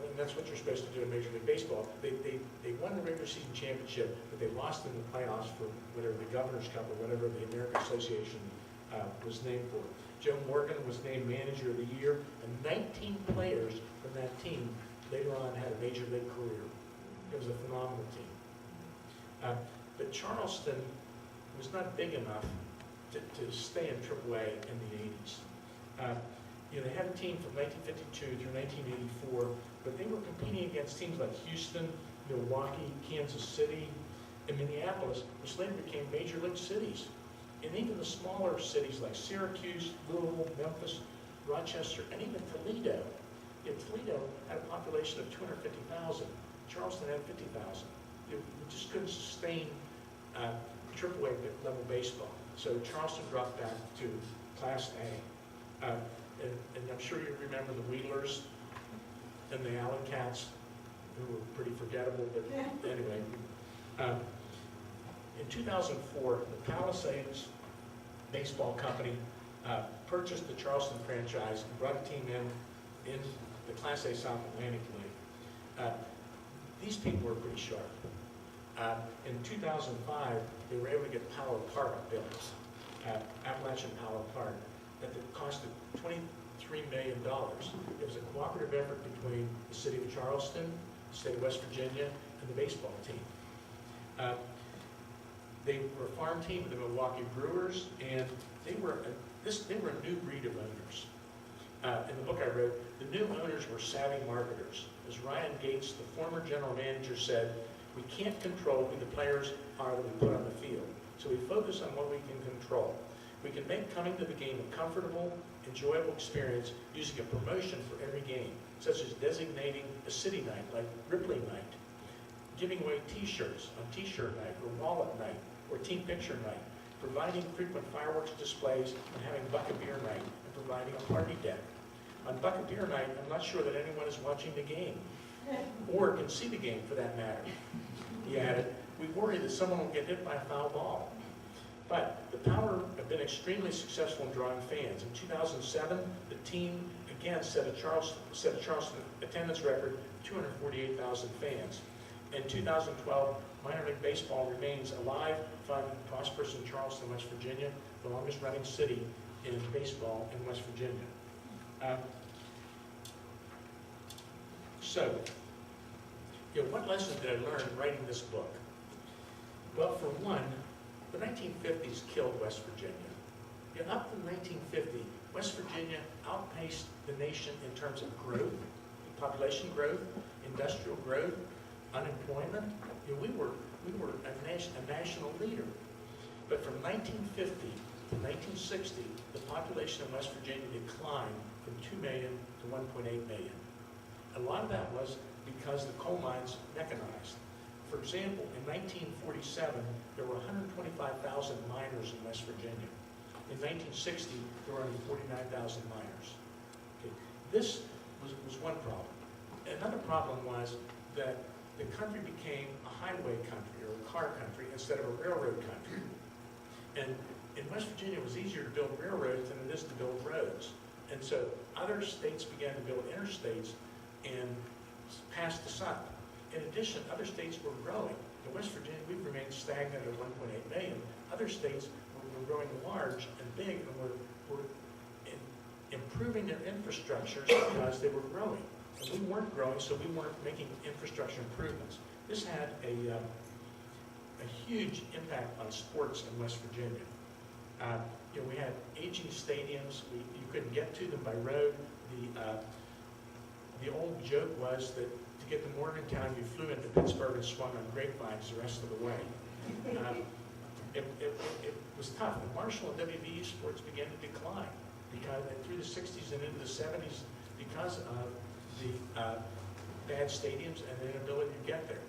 and that's what you're supposed to do in Major League Baseball. They won the regular season championship, but they lost in the playoffs for whatever the Governor's Cup or whatever the American Association was named for. Joe Morgan was named Manager of the Year, and 19 players from that team later on had a Major League career. It was a phenomenal team. But Charleston was not big enough to stay in AAA in the 80s. They had a team from 1952 through 1984, but they were competing against teams like Houston, Milwaukee, Kansas City, and Minneapolis, which later became major league cities. And even the smaller cities like Syracuse, Louisville, Memphis, Rochester, and even Toledo. Toledo had a population of 250,000. Charleston had 50,000. We just couldn't sustain AAA level baseball. So Charleston dropped back to Class A. And I'm sure you remember the Wheelers and the Allen Cats, who were pretty forgettable, but anyway. In 2004, the Palisades Baseball Company purchased the Charleston franchise and brought a team in the Class A South Atlantic League. These people were pretty sharp. In 2005, they were able to get Power Park built, Appalachian Power Park, that costed $23 million. It was a cooperative effort between the city of Charleston, the state of West Virginia, and the baseball team. They were a farm team of the Milwaukee Brewers, and they were a new breed of owners. In the book I wrote, the new owners were savvy marketers. As Ryan Gates, the former general manager, said, "We can't control who the players are that we put on the field, so we focus on what we can control. We can make coming to the game a comfortable, enjoyable experience using a promotion for every game, such as designating a city night like Ripley Night, giving away t-shirts on t-shirt night or wallet night or team picture night, providing frequent fireworks displays and having bucket beer night and providing a party deck. On bucket beer night, I'm not sure that anyone is watching the game or can see the game for that matter." He added, "We worry that someone will get hit by a foul ball." But the Power have been extremely successful in drawing fans. In 2007, the team again set a Charleston attendance record, 248,000 fans. In 2012, minor league baseball remains alive, fun, and prosperous in Charleston, West Virginia, the longest running city in baseball in West Virginia. What lessons did I learn writing this book? Well, for one, the 1950s killed West Virginia. Up to 1950, West Virginia outpaced the nation in terms of growth, population growth, industrial growth, unemployment. We were a national leader. But from 1950 to 1960, the population of West Virginia declined from 2 million to 1.8 million. A lot of that was because the coal mines mechanized. For example, in 1947, there were 125,000 miners in West Virginia. In 1960, there were only 49,000 miners. Okay. This was one problem. Another problem was that the country became a highway country or a car country instead of a railroad country. And in West Virginia, it was easier to build railroads than it is to build roads. And so other states began to build interstates and passed us up. In addition, other states were growing. In West Virginia, we've remained stagnant at 1.8 million. Other states were growing large and big and were improving their infrastructures because they were growing. And we weren't growing, so we weren't making infrastructure improvements. This had a huge impact on sports in West Virginia. We had aging stadiums. You couldn't get to them by road. The old joke was that to get to Morgantown, you flew into Pittsburgh and swung on grapevines the rest of the way. It was tough. The Marshall and WVU sports began to decline because through the 60s and into the 70s because of the bad stadiums and the inability to get there.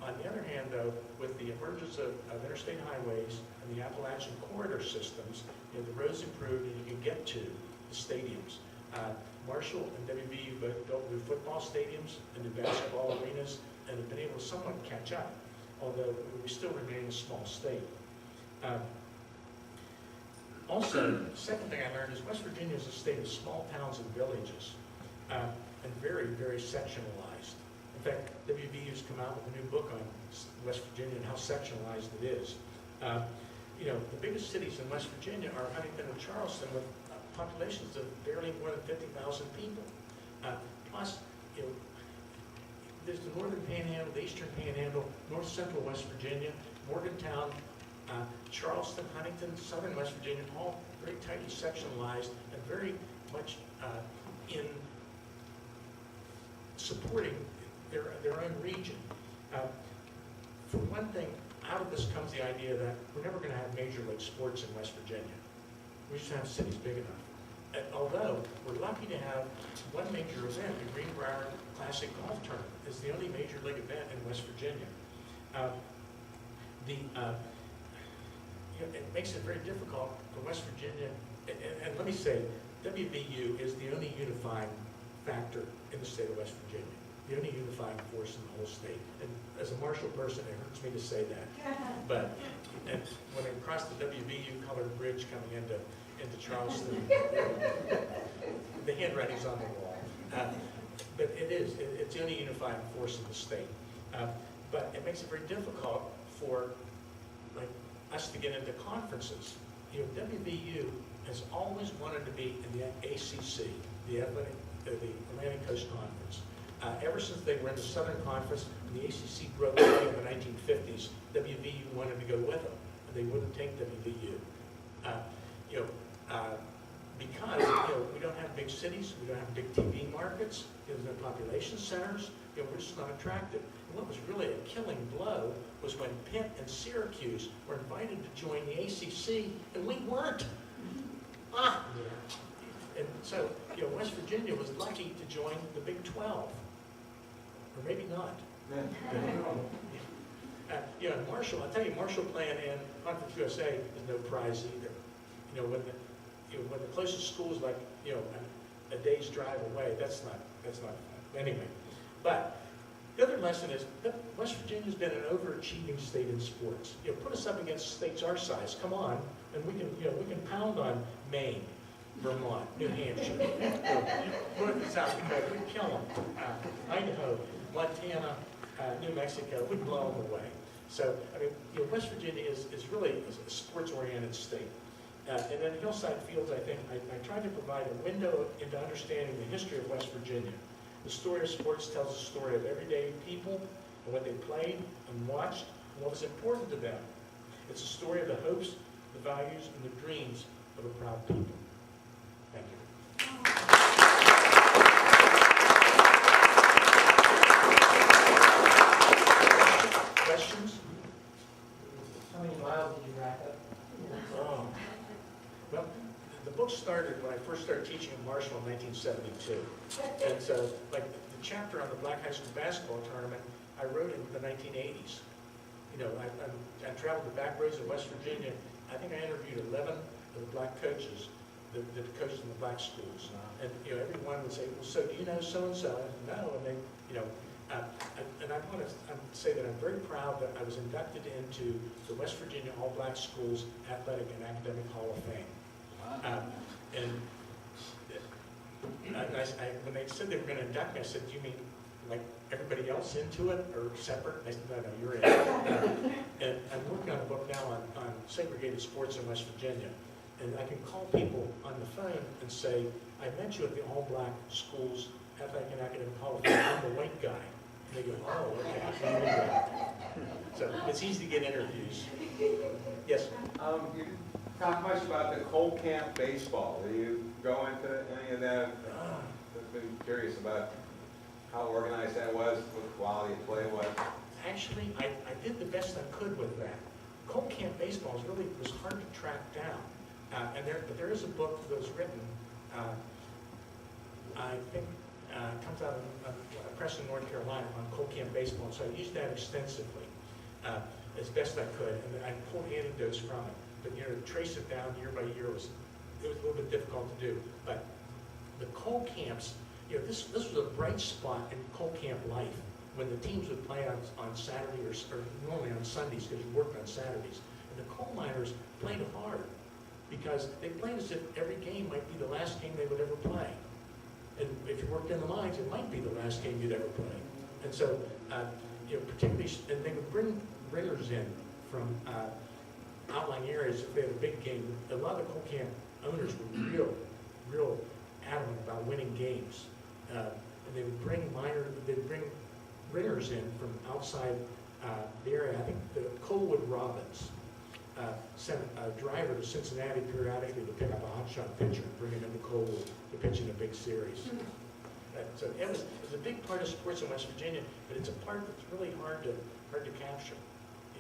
On the other hand, though, with the emergence of interstate highways and the Appalachian corridor systems, the roads improved and you could get to the stadiums. Marshall and WVU both built new football stadiums and new basketball arenas and have been able to somewhat catch up, although we still remain a small state. Also, the second thing I learned is West Virginia is a state of small towns and villages, and very, very sectionalized. In fact, WVU's come out with a new book on West Virginia and how sectionalized it is. The biggest cities in West Virginia are Huntington and Charleston with populations of barely more than 50,000 people. Plus, there's the northern panhandle, the eastern panhandle, north central West Virginia, Morgantown, Charleston, Huntington, southern West Virginia, all very tightly sectionalized and very much in supporting their own region. For one thing, out of this comes the idea that we're never going to have major league sports in West Virginia. We just have cities big enough. Although although we're lucky to have one major event, the Greenbrier Classic Golf Tournament. It's the only major league event in West Virginia. It makes it very difficult for West Virginia, and let me say, WVU is the only unifying factor in the state of West Virginia, the only unifying force in the whole state. And as a Marshall person, it hurts me to say that. But and when I crossed the WVU colored bridge coming into Charleston, the handwriting's on the wall. But it's the only unifying force in the state. But it makes it very difficult for us to get into conferences. WVU has always wanted to be in the ACC, the Atlantic Coast Conference. Ever since they were in the Southern Conference, when the ACC broke away in the 1950s, WVU wanted to go with them, and they wouldn't take WVU. Because we don't have big cities, we don't have big TV markets, there's no population centers, we're just not attractive. And what was really a killing blow was when Pitt and Syracuse were invited to join the ACC, and we weren't. And so, West Virginia was lucky to join the Big 12, or maybe not. Marshall, I'll tell you, Marshall playing in Conference USA is no prize either. When the closest school is like, a day's drive away, that's not fun. Anyway, but the other lesson is that West Virginia's been an overachieving state in sports. Put us up against states our size, come on, and we can pound on Maine, Vermont, New Hampshire, North and South Dakota, we'd kill them. Idaho, Montana, New Mexico, we'd blow them away. So, West Virginia is really a sports-oriented state. And then Hillside Fields, I think, I tried to provide a window into understanding the history of West Virginia. The story of sports tells the story of everyday people and what they played and watched and what was important to them. It's a story of the hopes, the values, and the dreams of a proud people. Thank you. Questions? How many miles did you rack up? Oh. Well, the book started when I first started teaching at Marshall in 1972. And so, like, the chapter on the Black High School basketball tournament, I wrote in the 1980s. I traveled the back roads of West Virginia. I think I interviewed 11 of the black coaches that coached in the black schools. And, everyone would say, well, so do you know so-and-so? And no, and they, and I want to say that I'm very proud that I was inducted into the West Virginia All Black Schools Athletic and Academic Hall of Fame. When they said they were going to induct me, I said, do you mean like everybody else into it or separate? And they said, no, you're in. And I'm working on a book now on segregated sports in West Virginia. And I can call people on the phone and say, I met you at the All Black Schools Athletic and Academic Hall of Fame. I'm the white guy. And they go, oh, okay. So it's easy to get interviews. Yes? You didn't talk much about the Cole Camp baseball. Do you go into any of that? I've been curious about how organized that was, what the quality of play was. Actually, I did the best I could with that. Cole Camp baseball was hard to track down. But there is a book that was written, I think, comes out of Preston, North Carolina, on Cole Camp baseball. So I used that extensively as best I could, and then I pulled anecdotes from it. But to trace it down year by year was a little bit difficult to do. But the Cole Camps, this was a bright spot in Cole Camp life when the teams would play on Saturday or normally on Sundays because you worked on Saturdays. And the coal miners played hard because they played as if every game might be the last game they would ever play. And if you worked in the mines, it might be the last game you'd ever play. And so, particularly, and they would bring ringers in from outlying areas if they had a big game. A lot of the coal camp owners were real adamant about winning games. And they would bring ringers in from outside the area. I think the Colwood Robins sent a driver to Cincinnati periodically to pick up a hotshot pitcher and bring him into Colwood to pitch in a big series. So it was a big part of sports in West Virginia, but it's a part that's really hard to capture.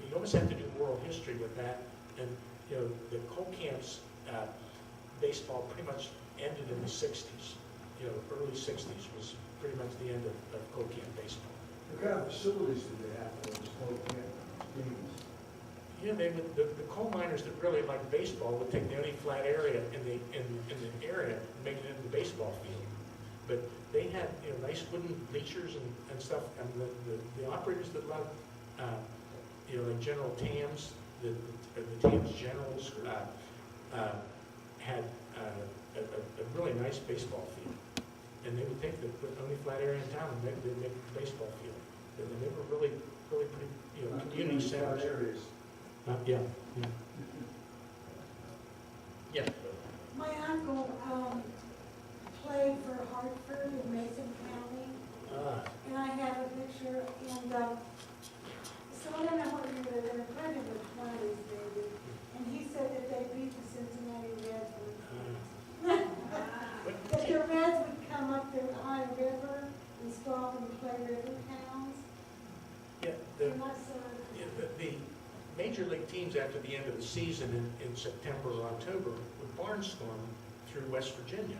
You almost have to do oral history with that, and the coal camps baseball pretty much ended in the 60s. You know, early 60s was pretty much the end of coal camp baseball. What kind of facilities did they have for those coal camp games? Yeah, they would, the coal miners that really liked baseball would take the only flat area in the area and make it into the baseball field. But they had, you know, nice wooden bleachers and stuff, and the operators that loved, you know, like General Tams, the Tams Generals, had a really nice baseball field. And they would take the only flat area in town and make the baseball field. And they were really pretty, you know, community centers. Areas. Yeah. Yeah. My uncle played for Hartford in Mason County, and I have a picture, and so I don't know what year they were, probably in the 20s maybe, and he said that they beat the Cincinnati Reds. That the Reds would come up the Ohio River and stop and play river towns. Yeah, I'm not sorry. the major league teams after the end of the season in September or October would barnstorm through West Virginia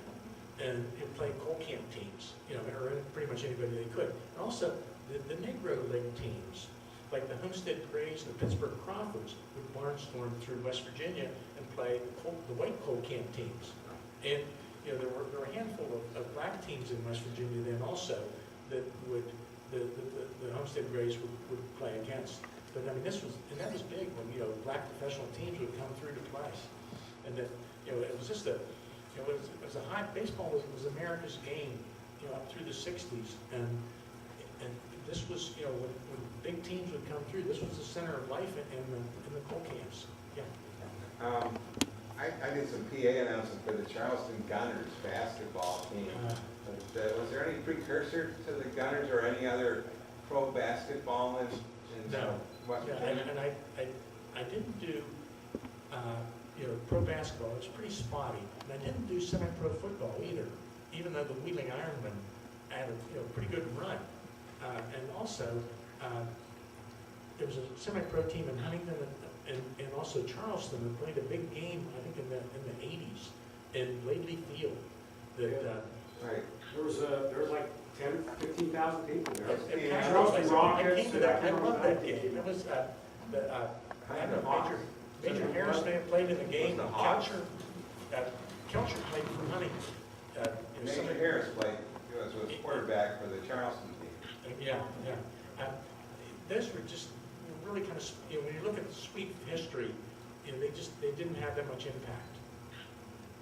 and play coal camp teams, you know, or pretty much anybody they could. And also, the Negro League teams, like the Homestead Grays and the Pittsburgh Crawfords, would barnstorm through West Virginia and play the white coal camp teams. And, you know, there were a handful of black teams in West Virginia then also that would, the Homestead Grays would play against. But I mean, that was big when, you know, black professional teams would come through to play. And that, you know, it was just baseball was America's game, you know, up through the 60s. And this was, you know, when big teams would come through, this was the center of life in the coal camps. Yeah. I did some PA announcing for the Charleston Gunners basketball team. Was there any precursor to the Gunners or any other pro basketball in No. West Yeah, Virginia? and I didn't do, you know, pro basketball. It was pretty spotty. And I didn't do semi-pro football either, even though the Wheeling Ironmen had a, you know, pretty good run. And also, there was a semi-pro team in Huntington and also Charleston that played a big game, I think, in the 80s in Lately Field. That, Right. There was like 10, 15,000 people there. Yeah. Charleston Rockets. I came to that. I loved that game. It was I don't know, Major Harris may have played in the game. Kelcher played for Huntington. Major Harris played, was quarterback for the Charleston team. Yeah. Those were just, you know, really kind of, you know, when you look at the sweep of history, you know, they didn't have that much impact.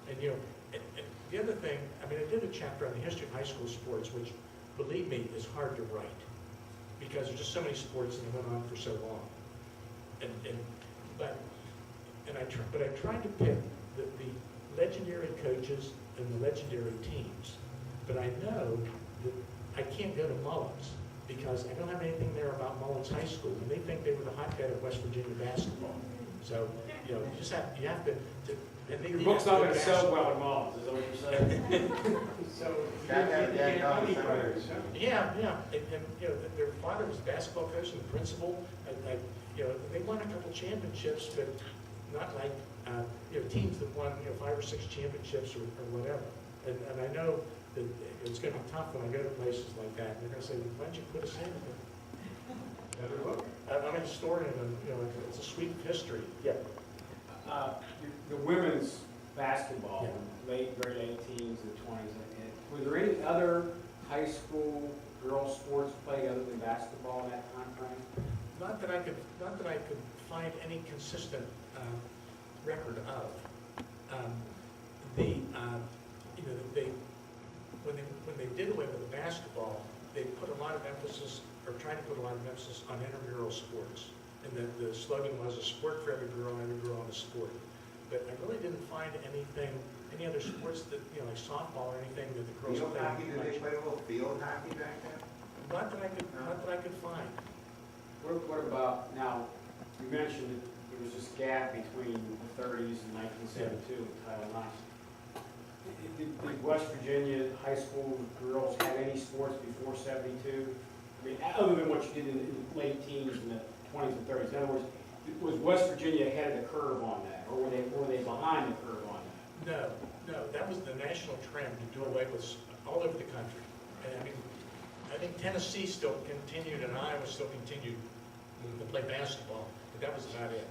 And, you know, and the other thing, I mean, I did a chapter on the history of high school sports, which, believe me, is hard to write because there's just so many sports that went on for so long. But I tried to pick the legendary coaches and the legendary teams. But I know that I can't go to Mullins because I don't have anything there about Mullins High School, and they think they were the hotbed of West Virginia basketball. So, you know, you have to and Your book's not going to sell well at Mullins, is that what you're saying? So, you can't money players, huh? Yeah, and you know, their father was a basketball coach and the principal. You know, they won a couple championships, but not like you know, teams that won, you know, 5 or 6 championships or whatever. And I know that it's going to be tough when I go to places like that. They're going to say, "Why don't you put us in?" I'm a historian, and you know, it's a sweet history. Yeah. The women's basketball, late grade 18s and 20s. Were there any other high school girls sports played other than basketball in that time frame? Not that I could find any consistent record of. You know, when they did away with the basketball, they put a lot of emphasis, or tried to put a lot of emphasis on intramural sports. And the slogan was a sport for every girl on a sport. But I really didn't find any other sports that, you know, like softball or anything that the girls Field played. hockey, did they play a little field hockey back then? Not that I could find. What about, now, you mentioned that there was this gap between the 30s and 1972 with Title IX. Did West Virginia high school girls have any sports before 72? I mean, other than what you did in the late teens and the 20s and 30s. In other words, was West Virginia ahead of the curve on that, or were they behind the curve on that? No, No, that was the national trend to do away with all over the country. And I mean, I think Tennessee still continued and Iowa still continued to play basketball, but that was about it.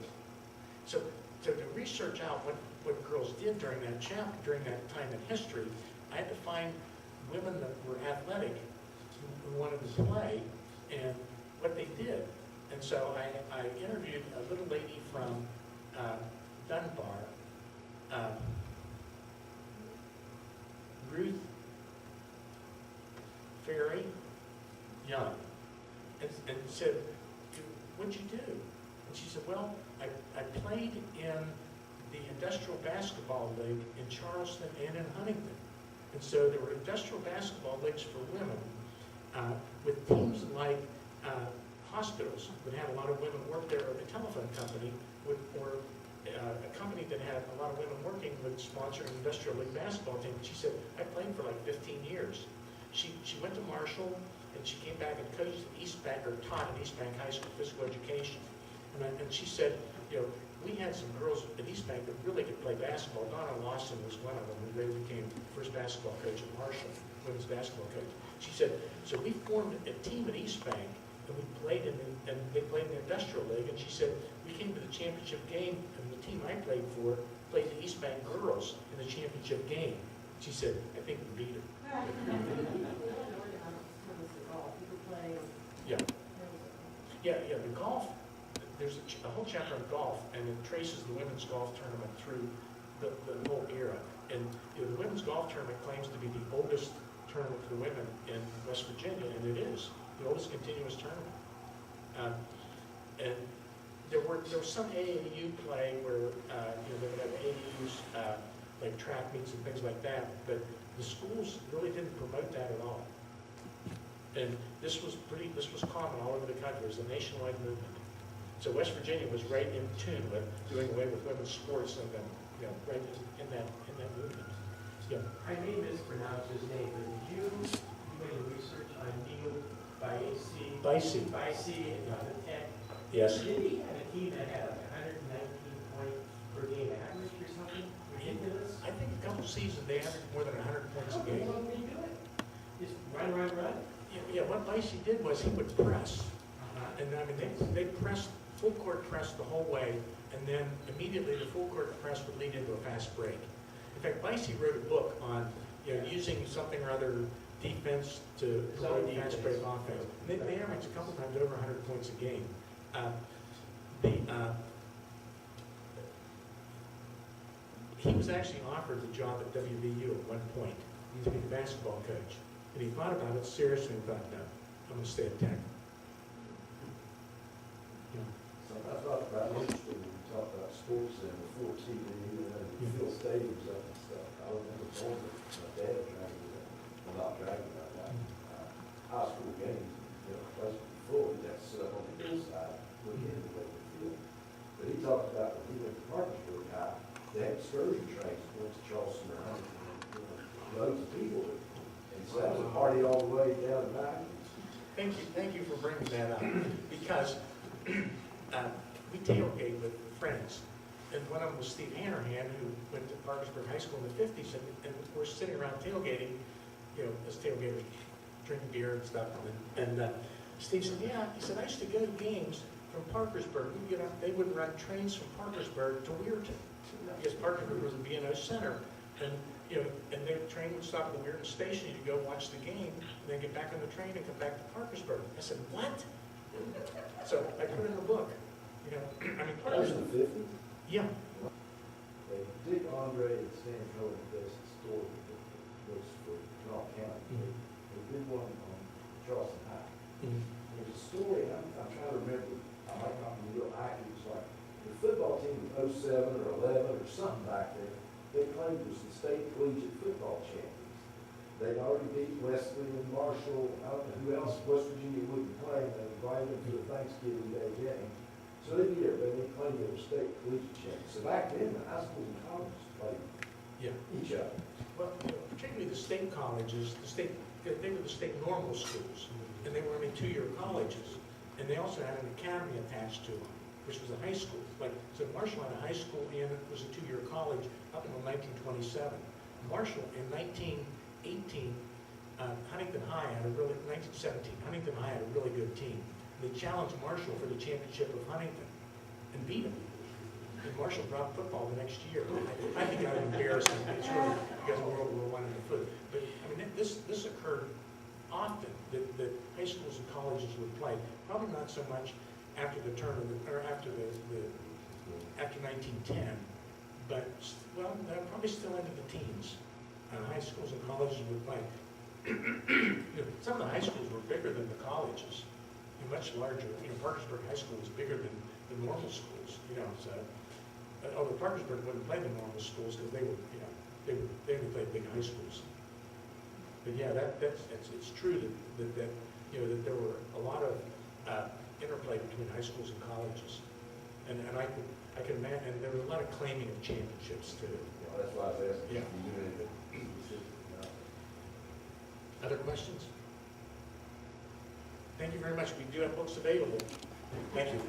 So to research out what girls did during that during that time in history, I had to find women that were athletic who wanted to play and what they did. And so I interviewed a little lady from Dunbar, Ruth Ferry Young, and said, what'd you do? And she said, well, I played in the Industrial Basketball League in Charleston and in Huntington. And so there were industrial basketball leagues for women with teams like hospitals that had a lot of women work there, or the telephone company, or a company that had a lot of women working with sponsoring industrial league basketball team. She said, I played for like 15 years. She went to Marshall, and she came back and coached at East Bank, or taught at East Bank High School physical education. And she said, we had some girls at East Bank that really could play basketball. Donna Lawson was one of them, who later became the first basketball coach at Marshall, women's basketball coach. She said, so we formed a team at East Bank, and we played and they played in the industrial league, and she said, we came to the championship game, and the team I played for played the East Bank girls in the championship game. She said, I think we beat her. Yeah, the golf, there's a whole chapter on golf, and it traces the women's golf tournament through the whole era. And the women's golf tournament claims to be the oldest tournament for women in West Virginia, and it is the oldest continuous tournament. And there was some AAU play where they would have AAUs like track meets and things like that, but the schools really didn't promote that at all. And this was common all over the country. It was a nationwide movement. So West Virginia was right in tune with doing away with women's sports, and then right in that movement. Yeah. I may mispronounce his name, but did you do any research on Neil Bicey. Bicey and the Tech? Yes. Did he have a team that had like 119 points per game average or something ridiculous? I think a couple seasons they averaged more than 100 points a game. What would he do it? Just run. Yeah, what Bicey did was he would press. And I mean, they pressed, full court press the whole way, and then immediately the full court press would lead into a fast break. In fact, Bicey wrote a book on using something or other defense to promote fast break offense. They averaged a couple times over 100 points a game. He was actually offered the job at WVU at one point to be the basketball coach. And he thought about it seriously and thought, no, I'm going to stay at Tech. Sometimes I find interesting when you talk about sports and before TV, you fill stadiums up and stuff. I remember going to my dad dragging that high school games, place full, you have to sit up on the hillside, looking into the field. But he talked about when he went to Parkersburg High, they had excursion trains that went to Charleston or Huntington, loads of people. And so that was a party all the way down the back. Thank you for bringing that up, because we tailgate with friends, and one of them was Steve Hannerhan, who went to Parkersburg High School in the 50s, and we're sitting around tailgating, as tailgaters, drinking beer and stuff, and Steve said, yeah, he said, I used to go to games from Parkersburg. We'd get up, they would run trains from Parkersburg to Weirton, because Parkersburg was a B&O center, and and the train would stop at the Weirton station, you'd go watch the game, and then get back on the train and come back to Parkersburg. I said, what? So I put it in the book. I mean, That was in the 50s? yeah. Dick Andre and Stan Cohen does a story that was for Kanawha County. They did one on Charleston High. There's a story, I'm trying to remember, I might not be real accurate, it's like the football team of 07 or 11 or something back there, they claimed it was the state collegiate football champions. They'd already beat Wesley and Marshall, I don't know who else West Virginia wouldn't play, and they invited them to the Thanksgiving Day game. So they beat everybody, they claimed they were state collegiate champions. So back then, the high schools and colleges played each other. Well, particularly the state colleges, they were the state normal schools, and they were only 2-year colleges, and they also had an academy attached to them, which was a high school. So Marshall had a high school, and it was a 2-year college up until 1927. Marshall in 1918, Huntington High had a really, 1917, Huntington High had a really good team. They challenged Marshall for the championship of Huntington and beat them. And Marshall dropped football the next year. I think that was embarrassing. It's really because of World War I and the foot. But I mean, this occurred often that high schools and colleges would play. Probably not so much after the turn of the, or after after 1910, but well, probably still into the teens. High schools and colleges would play. You know, some of the high schools were bigger than the colleges, and much larger. You know, Parkersburg High School was bigger than the normal schools. You know, so although Parkersburg wouldn't play the normal schools because they were, you know, they only played big high schools. But yeah, it's true that you know that there were a lot of interplay between high schools and colleges, and I can imagine, and there was a lot of claiming of championships too. Yeah, that's why I was asking. Yeah. Do you do anything specific? No. Other questions? Thank you very much. We do have books available. Thank you.